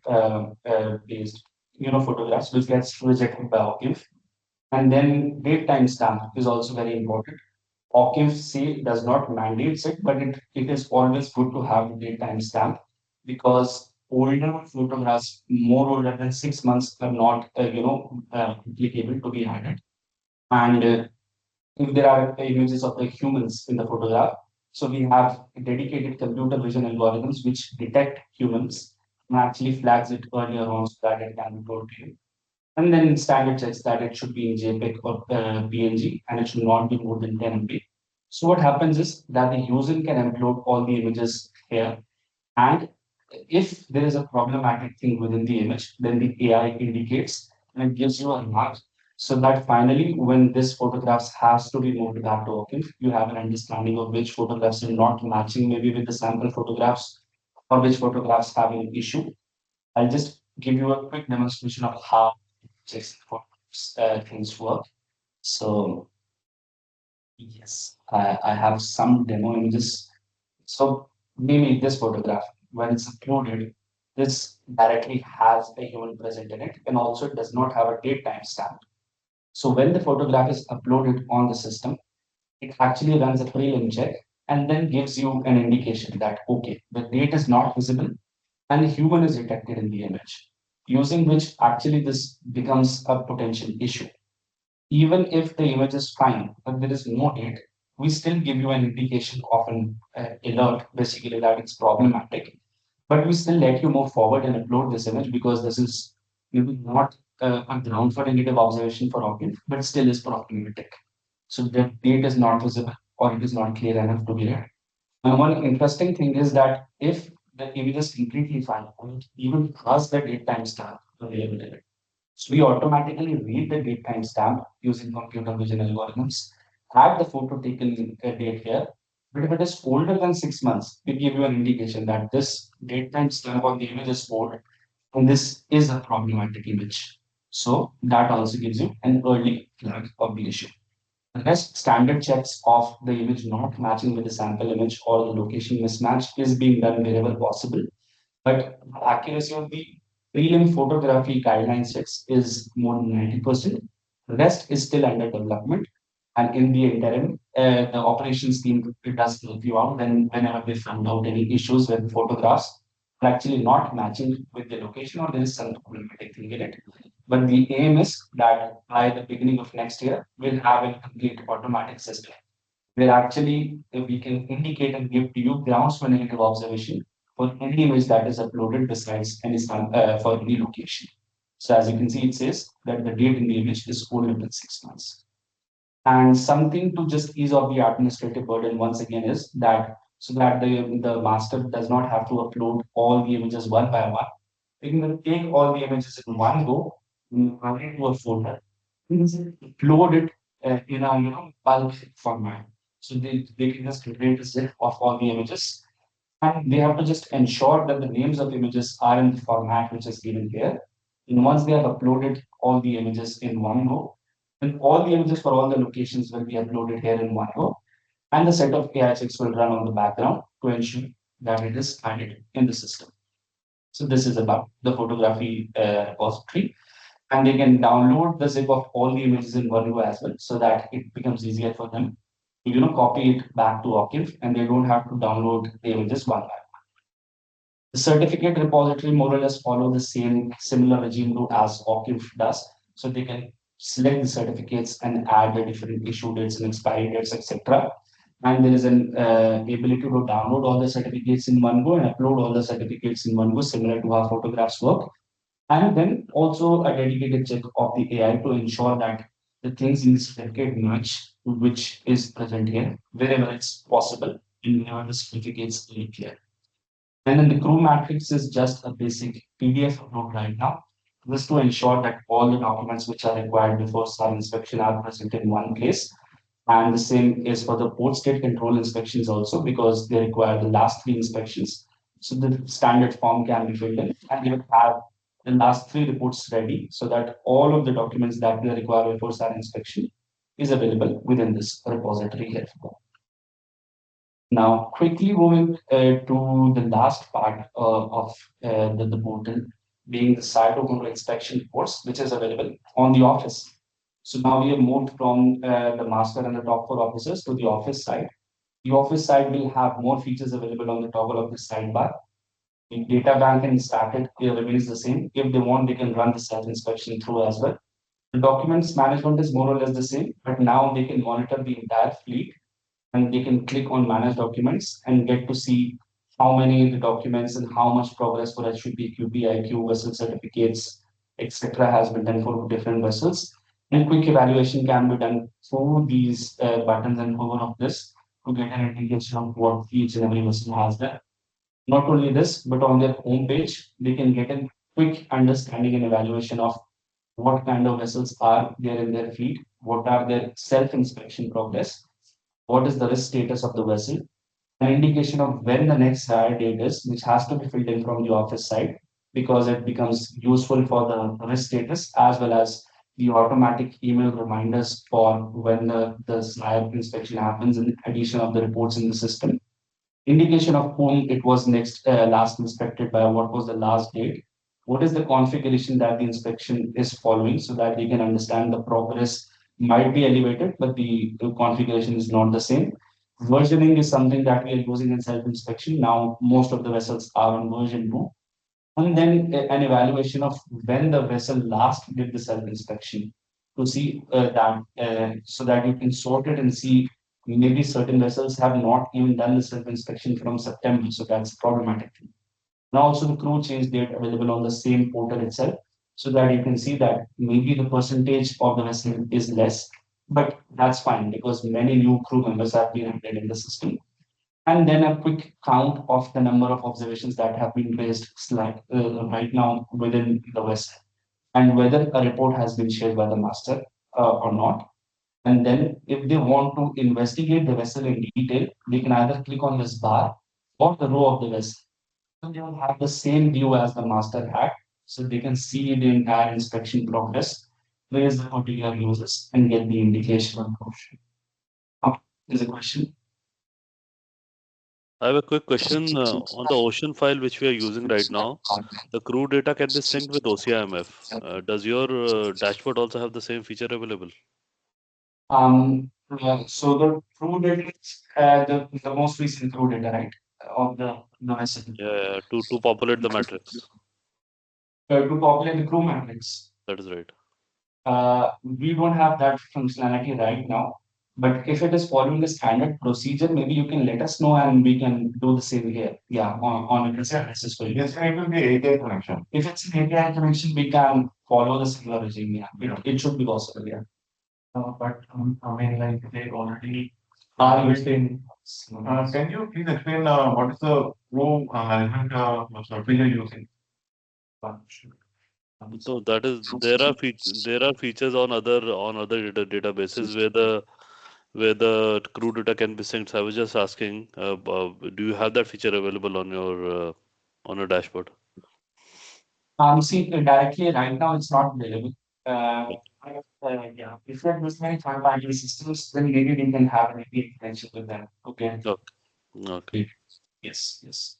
Speaker 6: based, photographs, which gets rejected by OCIMF. And then date time stamp is also very important. OCIMF say does not mandate it, but it is always good to have the date time stamp because older photographs, more older than 6 months, are not, applicable to be added. And if there are images of the humans in the photograph, so we have dedicated computer vision algorithms which detect humans and actually flags it earlier on so that it can be told to you. And then standard checks that it should be in JPEG or PNG and it should not be more than 10 MB. So what happens is that the user can upload all the images here, and if there is a problematic thing within the image, then the AI indicates and it gives you a mark so that finally, when this photographs has to be moved back to OCIMF, you have an understanding of which photographs are not matching maybe with the sample photographs or which photographs have an issue. I'll just give you a quick demonstration of how things work. So yes, I have some demo images. So maybe this photograph, when it's uploaded, this directly has a human present in it, and also it does not have a date time stamp. So when the photograph is uploaded on the system, it actually runs a prelim check and then gives you an indication that, okay, the date is not visible and the human is detected in the image. using which actually this becomes a potential issue. Even if the image is fine, but there is no date, we still give you an indication of an alert, basically that it's problematic. But we still let you move forward and upload this image because this is maybe not a ground for negative observation for Octave, but still is problematic. So the date is not visible or it is not clear enough to be read. And one interesting thing is that if the image is completely fine, and even has the date timestamp available in it, so we automatically read the date timestamp using computer vision algorithms, add the photo taken date here. But if it is older than 6 months, we give you an indication that this date timestamp on the image is old and this is a problematic image. So that also gives you an early flag of the issue. The rest standard checks of the image not matching with the sample image or the location mismatch is being done wherever possible. But accuracy of the prelim photography guideline sets is more than 90%. The rest is still under development. And in the interim, the operations team it does help you out then whenever they find out any issues with photographs are actually not matching with the location or there is some problematic thing in it. But the aim is that by the beginning of next year, we'll have a complete automatic system where actually we can indicate and give to you grounds for negative observation for any image that is uploaded besides any for any location. So as you can see, it says that the date in the image is older than 6 months. And something to just ease off the administrative burden once again is that so that the master does not have to upload all the images one by one. We can take all the images in one go, add it to a folder, and then upload it in a bulk format. So they can just create a zip of all the images and they have to just ensure that the names of images are in the format which is given here. And once they have uploaded all the images in one go, then all the images for all the locations will be uploaded here in one go. And the set of AI checks will run on the background to ensure that it is added in the system. So this is about the photography repository. And they can download the zip of all the images in one go as well, so that it becomes easier for them to copy it back to Octave, and they don't have to download the images one by one. The certificate repository more or less follow the same similar regime rule as Octave does, so they can select the certificates and add the different issue dates and expiry dates, etc. And there is an ability to download all the certificates in one go and upload all the certificates in one go, similar to how photographs work. And then also a dedicated check of the AI to ensure that the things in the certificate match which is present here, wherever it's possible, and whenever the certificates are clear. And then the crew matrix is just a basic PDF upload right now, just to ensure that all the documents which are required before SIRE inspection are present in one place. And the same is for the port state control inspections also, because they require the last three inspections. So the standard form can be filled in, and you have the last three reports ready so that all of the documents that we require before SIRE inspection is available within this repository here. Now, quickly moving to the last part of the portal, being the SIRE 2.0 inspection reports, which is available on the office. So now we have moved from the master and the top four officers to the office side. The office side will have more features available on the toggle of the sidebar. The data bank and static remains the same. If they want, they can run the self-inspection through as well. The documents management is more or less the same, but now they can monitor the entire fleet and they can click on manage documents and get to see how many of the documents and how much progress for HVP, QP, IQ, vessel certificates, etc. has been done for different vessels. And quick evaluation can be done through these buttons and over of this to get an indication of what each and every vessel has done. Not only this, but on their homepage, they can get a quick understanding and evaluation of what kind of vessels are there in their fleet, what are their self-inspection progress, what is the risk status of the vessel, an indication of when the next hire date is, which has to be filled in from the office side because it becomes useful for the risk status as well as the automatic email reminders for when the SIRE inspection happens in addition of the reports in the system. Indication of whom it was last inspected by, what was the last date, what is the configuration that the inspection is following so that we can understand the progress might be elevated, but the configuration is not the same. Versioning is something that we are using in self-inspection. Now, most of the vessels are on version 2. And then an evaluation of when the vessel last did the self-inspection to see that so that you can sort it and see maybe certain vessels have not even done the self-inspection from September, so that's problematic. Now also the crew change date available on the same portal itself, so that you can see that maybe the percentage of the vessel is less, but that's fine because many new crew members have been added in the system. And then a quick count of the number of observations that have been raised right now within the vessel, and whether a report has been shared by the master or not. And then if they want to investigate the vessel in detail, they can either click on this bar or the row of the vessel. So they will have the same view as the master had. So they can see the entire inspection progress, raise the particular users, and get the indication of motion. Is a question?
Speaker 4: I have a quick question on the ocean file which we are using right now. The crew data can be synced with OCIMF. Does your dashboard also have the same feature available?
Speaker 6: So the crew data, the most recent crew data, right, of the vessel,
Speaker 4: Yeah, to populate the matrix.
Speaker 6: to populate the crew matrix.
Speaker 4: That is right.
Speaker 6: We don't have that functionality right now, but if it is following the standard procedure, maybe you can let us know and we can do the same here. Yeah, on a consent basis for you.
Speaker 2: Yes, it will be API connection.
Speaker 6: If it's an API connection, we can follow the similar regime. Yeah, it should be possible. Yeah.
Speaker 1: But I mean, like they already
Speaker 6: Are
Speaker 1: built in.
Speaker 2: Can you please explain what is the flow management software you're using?
Speaker 4: So that is there are features on other databases where the crew data can be synced. I was just asking, do you have that feature available on your dashboard?
Speaker 6: See, directly right now it's not available. Yeah, if you're using any third-party systems, then maybe we can have an API connection with them. Okay.
Speaker 4: Okay. Okay.
Speaker 6: Yes. Yes.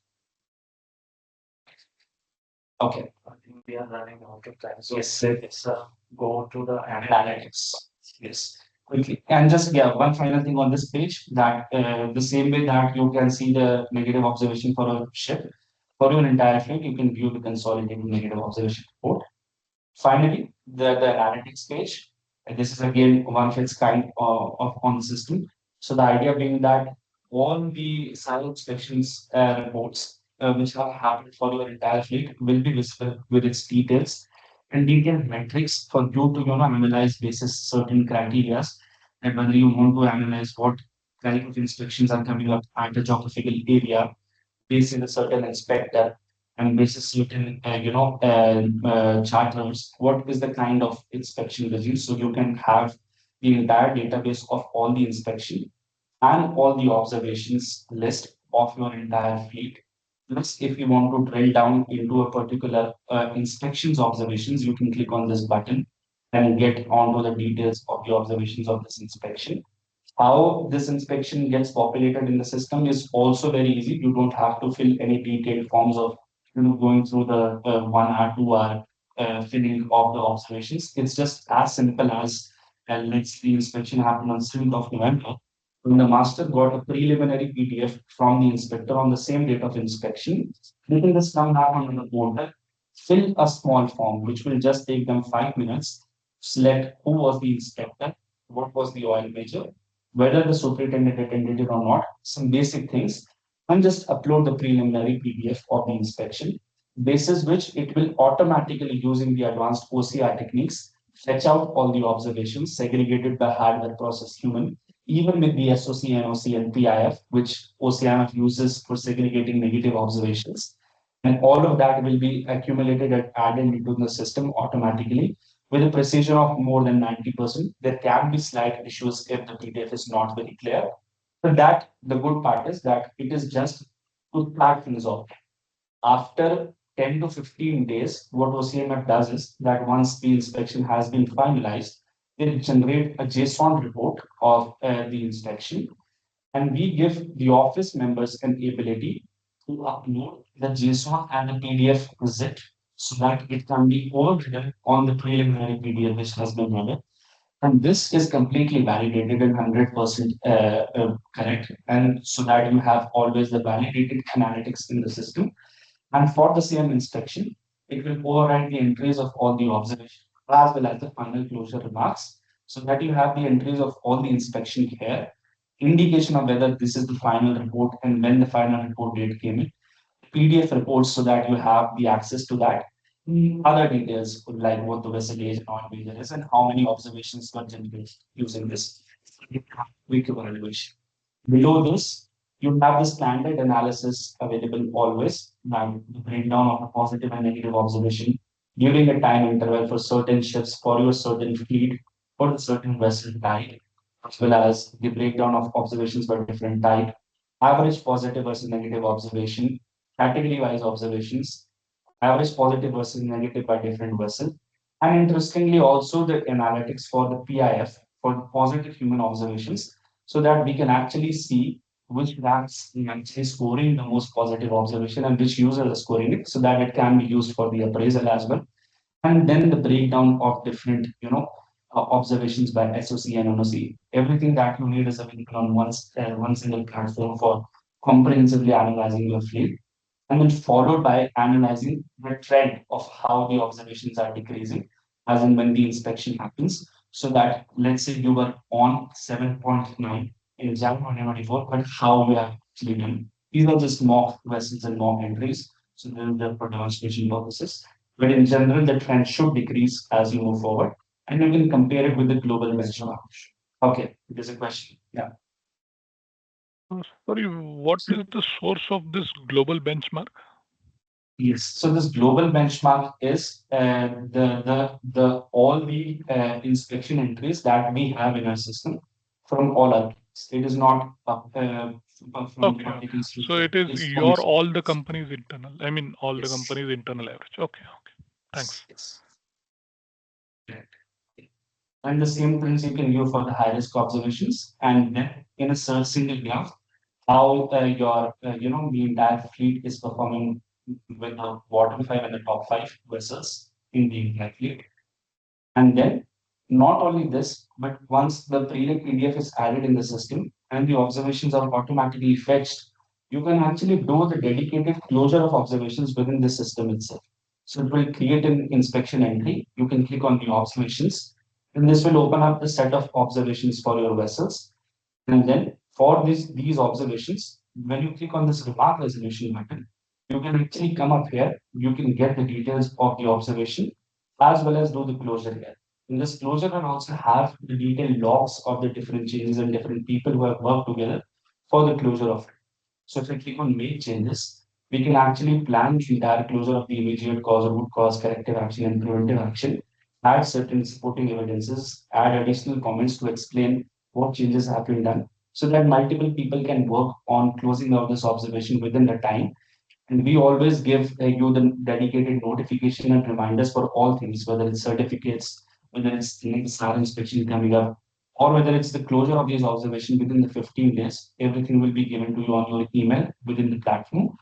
Speaker 6: Okay.
Speaker 1: I think we are running out of time. So
Speaker 6: Yes.
Speaker 1: let's go to the
Speaker 6: Analytics. Yes. Quickly. And just yeah, one final thing on this page that the same way that you can see the negative observation for a ship, for your entire fleet, you can view the consolidated negative observation report. Finally, the analytics page. And this is again one of its kind of on the system. So the idea being that all the SIRE inspections reports which have happened for your entire fleet will be visible with its details and detailed metrics for you to analyze basis certain criteria, and whether you want to analyze what kind of inspections are coming up at a geographical area based in a certain inspector and basis certain charters, what is the kind of inspection regime, so you can have the entire database of all the inspection and all the observations list of your entire fleet. Plus, if you want to drill down into a particular inspections observations, you can click on this button and get onto the details of the observations of this inspection. How this inspection gets populated in the system is also very easy. You don't have to fill any detailed forms of going through the 1 hour, 2 hour filling of the observations. It's just as simple as let's the inspection happen on 7th of November. When the master got a preliminary PDF from the inspector on the same date of inspection, they can just come back on the portal, fill a small form, which will just take them 5 minutes, select who was the inspector, what was the oil major, whether the superintendent attended it or not, some basic things, and just upload the preliminary PDF of the inspection, basis which it will automatically, using the advanced OCR techniques, fetch out all the observations segregated by hardware process human, even with the SOC, NOC, and PIF, which OCIMF uses for segregating negative observations. And all of that will be accumulated and added into the system automatically with a precision of more than 90%. There can be slight issues if the PDF is not very clear. But that the good part is that it is just to flag things off. After 10 to 15 days, what OCMF does is that once the inspection has been finalized, they generate a JSON report of the inspection, and we give the office members an ability to upload the JSON and the PDF zip so that it can be overridden on the preliminary PDF which has been running. And this is completely validated and 100% correct. And so that you have always the validated analytics in the system. And for the same inspection, it will override the entries of all the observations as well as the final closure remarks, so that you have the entries of all the inspection here, indication of whether this is the final report and when the final report date came in, PDF reports so that you have the access to that. Other details like what the vessel age and oil major is and how many observations were generated using this quick evaluation. Below this, you have the standard analysis available always, like the breakdown of a positive and negative observation during a time interval for certain ships, for your certain fleet, for the certain vessel type, as well as the breakdown of observations by different type, average positive versus negative observation, category-wise observations, average positive versus negative by different vessel, and interestingly also the analytics for the PIF for the positive human observations, so that we can actually see which ranks actually scoring the most positive observation and which users are scoring it, so that it can be used for the appraisal as well. And then the breakdown of different, observations by SOC and NOC. Everything that you need is available on one single platform for comprehensively analyzing your fleet, and then followed by analyzing the trend of how the observations are decreasing, as in when the inspection happens. So that let's say you were on 7.9 in January 2024, but how we have actually done. These are just mock vessels and mock entries. So they're for demonstration purposes. But in general, the trend should decrease as you move forward. And you can compare it with the global benchmark. Okay, there's a question. Yeah.
Speaker 3: Sorry, what is the source of this global benchmark?
Speaker 6: Yes. So this global benchmark is the all the inspection entries that we have in our system from all our clients. It is not from
Speaker 3: Okay,
Speaker 6: public
Speaker 3: okay. So
Speaker 6: institute.
Speaker 3: it is
Speaker 6: It's from
Speaker 3: your all the company's internal. I mean, all the
Speaker 6: yes.
Speaker 3: company's internal average. Okay, okay. Thanks.
Speaker 6: Yes. Correct. And the same things you can do for the high risk observations, and then in a search single graph, how your the entire fleet is performing with the bottom five and the top five vessels in the entire fleet. And then not only this, but once the pre-lit PDF is added in the system and the observations are automatically fetched, you can actually do the dedicated closure of observations within the system itself. So it will create an inspection entry. You can click on the observations, and this will open up the set of observations for your vessels. And then for these observations, when you click on this remark resolution button, you can actually come up here. You can get the details of the observation as well as do the closure here. In this closure, and also have the detailed logs of the different changes and different people who have worked together for the closure of it. So if I click on make changes, we can actually plan the entire closure of the immediate cause or root cause, corrective action, and preventive action, add certain supporting evidences, add additional comments to explain what changes have been done, so that multiple people can work on closing out this observation within the time. And we always give you the dedicated notification and reminders for all things, whether it's certificates, whether it's the next SAR inspection coming up, or whether it's the closure of these observations within the 15 days. Everything will be given to you on your email within the platform.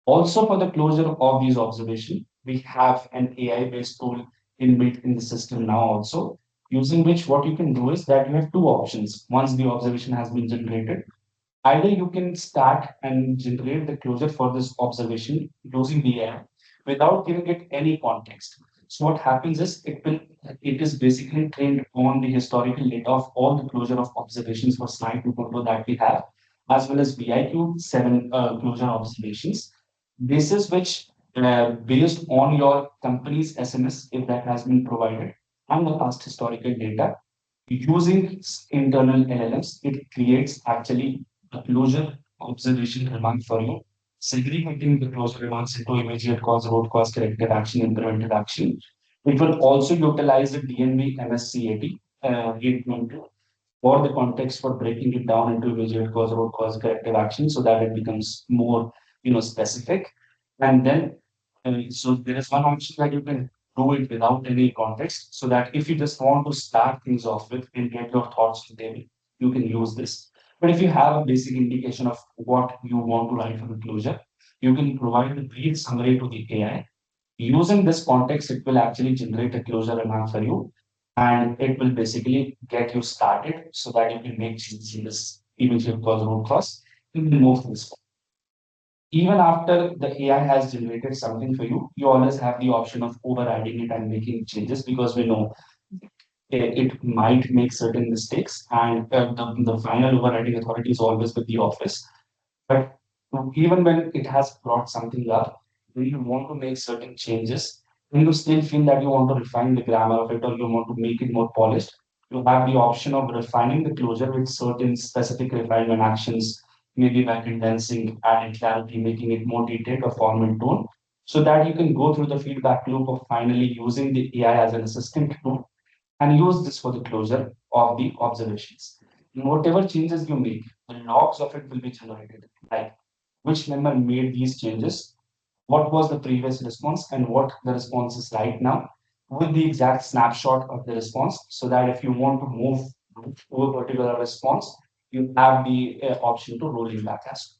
Speaker 6: Also, for the closure of these observations, we have an AI-based tool inbuilt in the system now also, using which what you can do is that you have two options. Once the observation has been generated, either you can start and generate the closure for this observation using the AI without giving it any context. So what happens is it is basically trained on the historical data of all the closure of observations for slide 2.0 that we have, as well as VIQ 7 closure observations. This is which based on your company's SMS, if that has been provided, and the past historical data, using internal LLMs, it creates actually a closure observation remark for you, segregating the closure remarks into immediate cause, root cause, corrective action, and preventive action. It will also utilize the DNV MSCAT 8.2 for the context for breaking it down into immediate cause, root cause, corrective action, so that it becomes more specific. And then so there is one option that you can do it without any context, so that if you just want to start things off with and get your thoughts to table, you can use this. But if you have a basic indication of what you want to write for the closure, you can provide the brief summary to the AI. Using this context, it will actually generate a closure remark for you, and it will basically get you started so that you can make changes in this immediate cause root cause and then move to this. Even after the AI has generated something for you, you always have the option of overriding it and making changes, because we know it might make certain mistakes, and the final overriding authority is always with the office. But even when it has brought something up, when you want to make certain changes, when you still feel that you want to refine the grammar of it or you want to make it more polished, you have the option of refining the closure with certain specific refinement actions, maybe by condensing, adding clarity, making it more detailed or formal tone, so that you can go through the feedback loop of finally using the AI as an assistant tool and use this for the closure of the observations. And whatever changes you make, the logs of it will be generated, like which member made these changes, what was the previous response, and what the response is right now, with the exact snapshot of the response, so that if you want to move to a particular response, you have the option to roll it back as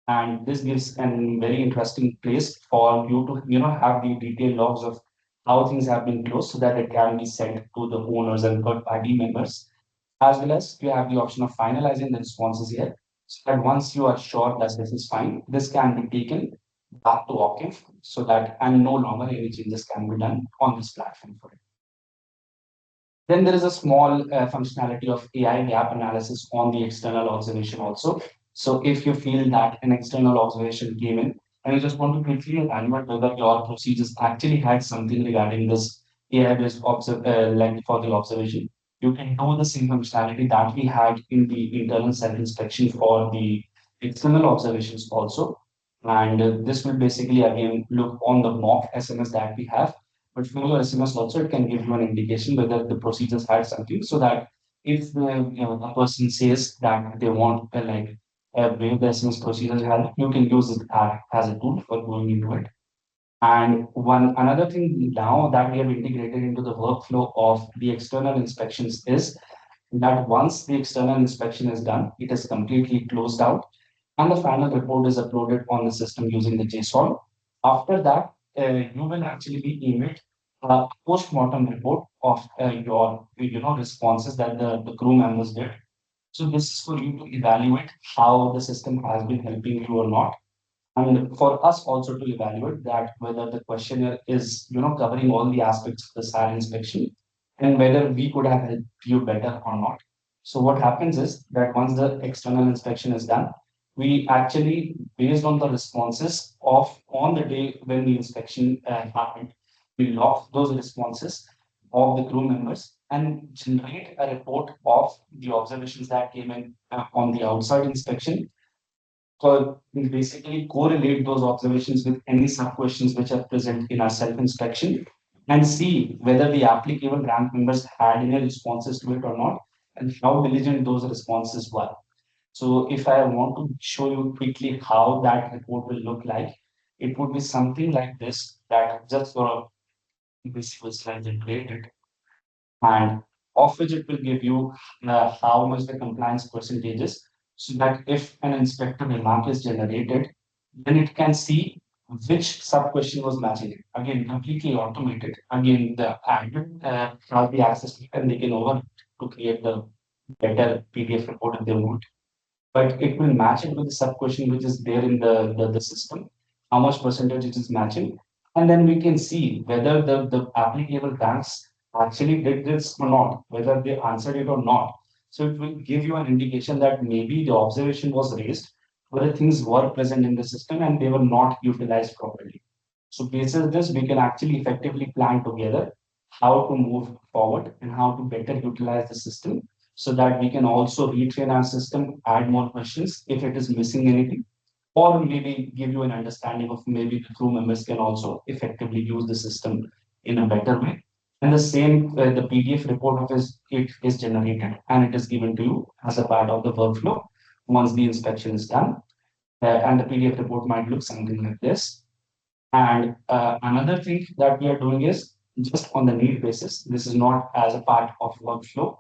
Speaker 6: well. And this gives a very interesting place for you to have the detailed logs of how things have been closed, so that it can be sent to the owners and third party members, as well as you have the option of finalizing the responses here, so that once you are sure that this is fine, this can be taken back to OCIF, so that and no longer any changes can be done on this platform for it. Then there is a small functionality of AI gap analysis on the external observation also. So if you feel that an external observation came in and you just want to quickly evaluate whether your procedures actually had something regarding this AI-based like for the observation, you can do the same functionality that we had in the internal self-inspection for the external observations also. And this will basically again look on the mock SMS that we have, but for your SMS also, it can give you an indication whether the procedures had something, so that if a person says that they want waive the SMS procedures, you can use it as a tool for going into it. And one another thing now that we have integrated into the workflow of the external inspections is that once the external inspection is done, it is completely closed out, and the final report is uploaded on the system using the JSON. After that, you will actually be emailed a post-mortem report of your responses that the crew members did. So this is for you to evaluate how the system has been helping you or not, and for us also to evaluate that whether the questionnaire is covering all the aspects of the SIRE inspection, and whether we could have helped you better or not. So what happens is that once the external inspection is done, we actually, based on the responses of on the day when the inspection happened, we log those responses of the crew members and generate a report of the observations that came in on the outside inspection. So we basically correlate those observations with any sub-questions which are present in our self-inspection, and see whether the applicable rank members had any responses to it or not, and how diligent those responses were. So if I want to show you quickly how that report will look like, it would be something like this, that just for a visual slide generated, and of which it will give you how much the compliance percentage is, so that if an inspector remark is generated, then it can see which sub question was matching it. Again, completely automated. Again, the admin has the access to it, and they can over to create the better PDF report if they want, but it will match it with the sub question which is there in the system, how much percentage it is matching. And then we can see whether the applicable banks actually did this or not, whether they answered it or not. So it will give you an indication that maybe the observation was raised, but the things were present in the system and they were not utilized properly. So based on this, we can actually effectively plan together how to move forward and how to better utilize the system, so that we can also retrain our system, add more questions if it is missing anything, or maybe give you an understanding of maybe the crew members can also effectively use the system in a better way. And the same, the PDF report of it is generated and it is given to you as a part of the workflow once the inspection is done. And the PDF report might look something like this. And another thing that we are doing is just on the need basis. This is not as a part of workflow.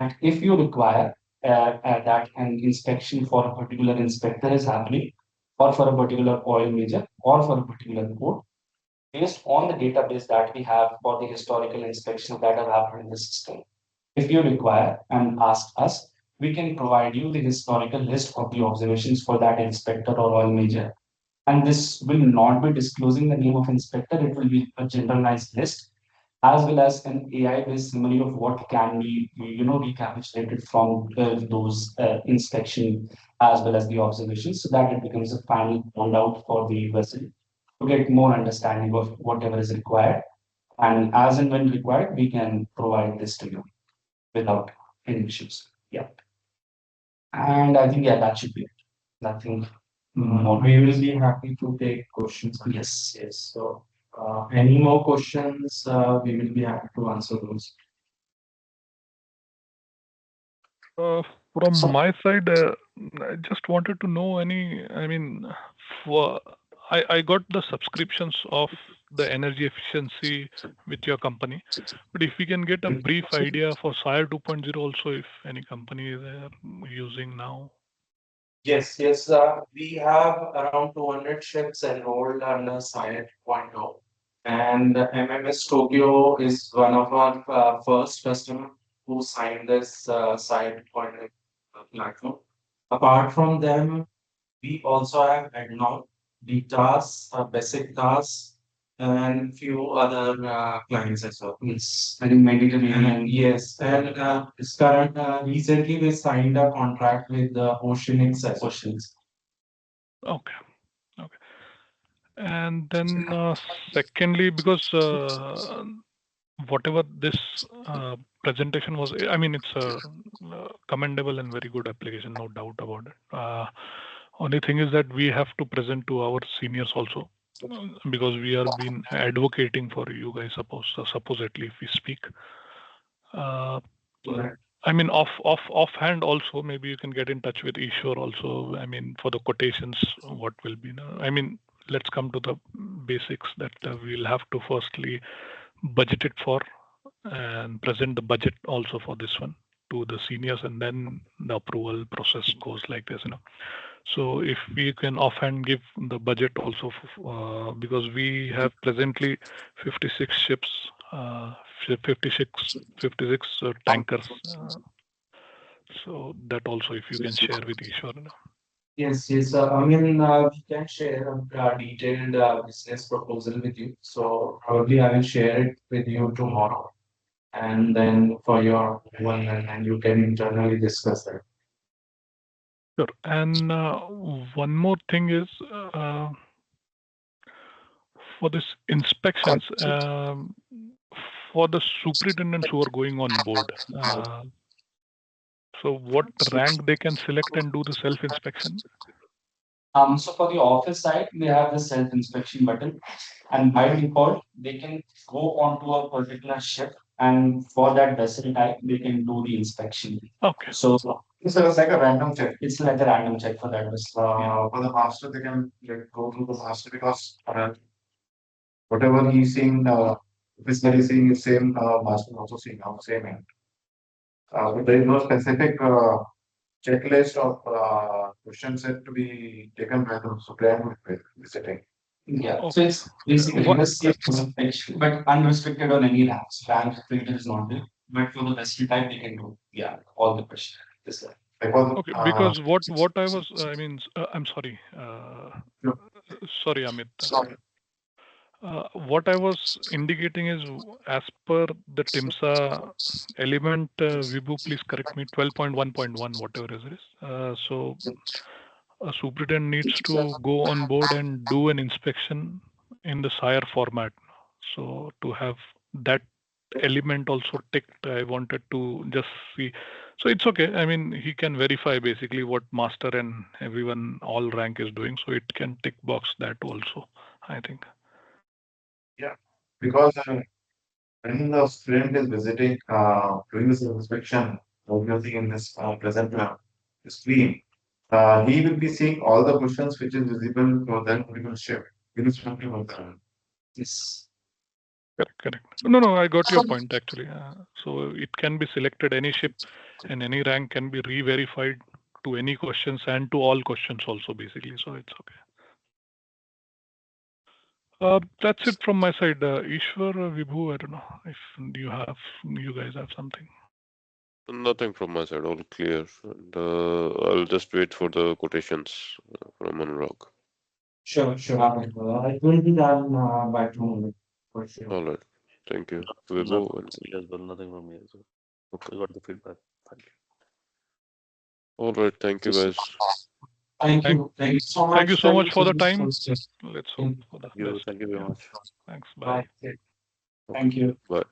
Speaker 6: And if you require that an inspection for a particular inspector is happening, or for a particular oil major, or for a particular port, based on the database that we have for the historical inspections that have happened in the system, if you require and ask us, we can provide you the historical list of the observations for that inspector or oil major. And this will not be disclosing the name of inspector. It will be a generalized list, as well as an AI-based summary of what can be, recapitulated from those inspection as well as the observations, so that it becomes a final handout for the vessel to get more understanding of whatever is required. And as and when required, we can provide this to you without any issues. Yeah. And I think, yeah, that should be it. Nothing more.
Speaker 1: We will be happy to take questions.
Speaker 6: Yes.
Speaker 1: Yes. So, any more questions? We will be happy to answer those.
Speaker 3: Uh, from my side, I just wanted to know for I got the subscriptions of the energy efficiency with your company, but if we can get a brief idea for SIRE 2.0 also, if any company is using now.
Speaker 1: Yes, yes. We have around 200 ships enrolled under SIRE 2.0, and MMS Tokyo is one of our first customer who signed this SIRE 2.0 platform. Apart from them, we also have ADNOC, DTAS, Basic TAS, and few other clients as well.
Speaker 6: Yes. I think Mediterranean.
Speaker 1: Yes, and recently we signed a contract with the Oceanics as well.
Speaker 6: Questions.
Speaker 3: Okay. Okay. And then secondly, because whatever this presentation was, it's a commendable and very good application, no doubt about it. Only thing is that we have to present to our seniors also, because we are been advocating for you guys, supposedly, if we speak. Offhand also, maybe you can get in touch with Ishwar also. For the quotations, what will be? Let's come to the basics that we'll have to firstly budget it for and present the budget also for this one to the seniors, and then the approval process goes like this. So if we can offhand give the budget also, because we have presently 56 ships, 56 tankers. So that also, if you can share with Ishwar.
Speaker 1: Yes, yes. We can share a detailed business proposal with you. So probably I will share it with you tomorrow, and then for your one, and you can internally discuss that.
Speaker 3: Sure. And one more thing is, for this inspections, for the superintendents who are going on board, so what rank they can select and do the self-inspection?
Speaker 6: So for the office side, we have the self-inspection button, and by default, they can go onto a particular ship, and for that vessel type, they can do the inspection.
Speaker 3: Okay.
Speaker 6: So
Speaker 2: It's like a random check.
Speaker 6: it's like a random check for that vessel.
Speaker 2: For the master, they can go through the master because whatever he's seeing, if he's very seeing the same, master also seeing now same end. But there is no specific checklist of questions set to be taken by the supplier who is visiting.
Speaker 6: Yeah,
Speaker 3: Okay.
Speaker 6: so it's basically
Speaker 3: What-
Speaker 6: the same inspection, but unrestricted on any ranks. Rank filter is not there, but for the vessel type, they can do all the questions. This way.
Speaker 3: Okay, because what I was, I'm sorry.
Speaker 2: Sure.
Speaker 3: Sorry, Amit. What I was indicating is, as per the TIMSA element, Vibhu, please correct me, 12.1.1, whatever it is. So a superintendent needs to go on board and do an inspection in the SIRE format. So to have that element also ticked, I wanted to just see. So it's okay. He can verify basically what master and everyone, all rank is doing. So it can tick box that also, I think.
Speaker 2: Because when the student is visiting, doing this inspection, obviously in this present screen, he will be seeing all the questions which is visible for that particular ship, irrespective of the.
Speaker 6: Yes.
Speaker 3: Correct. No, I got your point actually. So it can be selected, any ship and any rank can be re-verified to any questions and to all questions also, basically. So it's okay. That's it from my side. Ishwar, Vibhu, I don't know if you guys have something.
Speaker 5: Nothing from my side, all clear. And I'll just wait for the quotations from Anurag.
Speaker 1: Sure. It will be done by tomorrow for sure.
Speaker 5: All right. Thank you.
Speaker 4: Nothing
Speaker 5: Vibhu
Speaker 4: from
Speaker 5: and
Speaker 4: me as well. Nothing from me as well.
Speaker 5: okay.
Speaker 4: I got the feedback. Thank you.
Speaker 5: All right. Thank you, guys.
Speaker 1: Thank
Speaker 3: Thank,
Speaker 1: you. Thank you so
Speaker 3: thank
Speaker 1: much.
Speaker 3: you so much for the
Speaker 1: Thank
Speaker 3: time.
Speaker 1: you.
Speaker 3: Let's hope for the
Speaker 4: Thank you.
Speaker 3: best.
Speaker 4: Thank you very
Speaker 3: Yeah.
Speaker 4: much.
Speaker 3: Thanks.
Speaker 1: Bye.
Speaker 3: Bye.
Speaker 5: Okay.
Speaker 1: Thank you.
Speaker 5: Bye.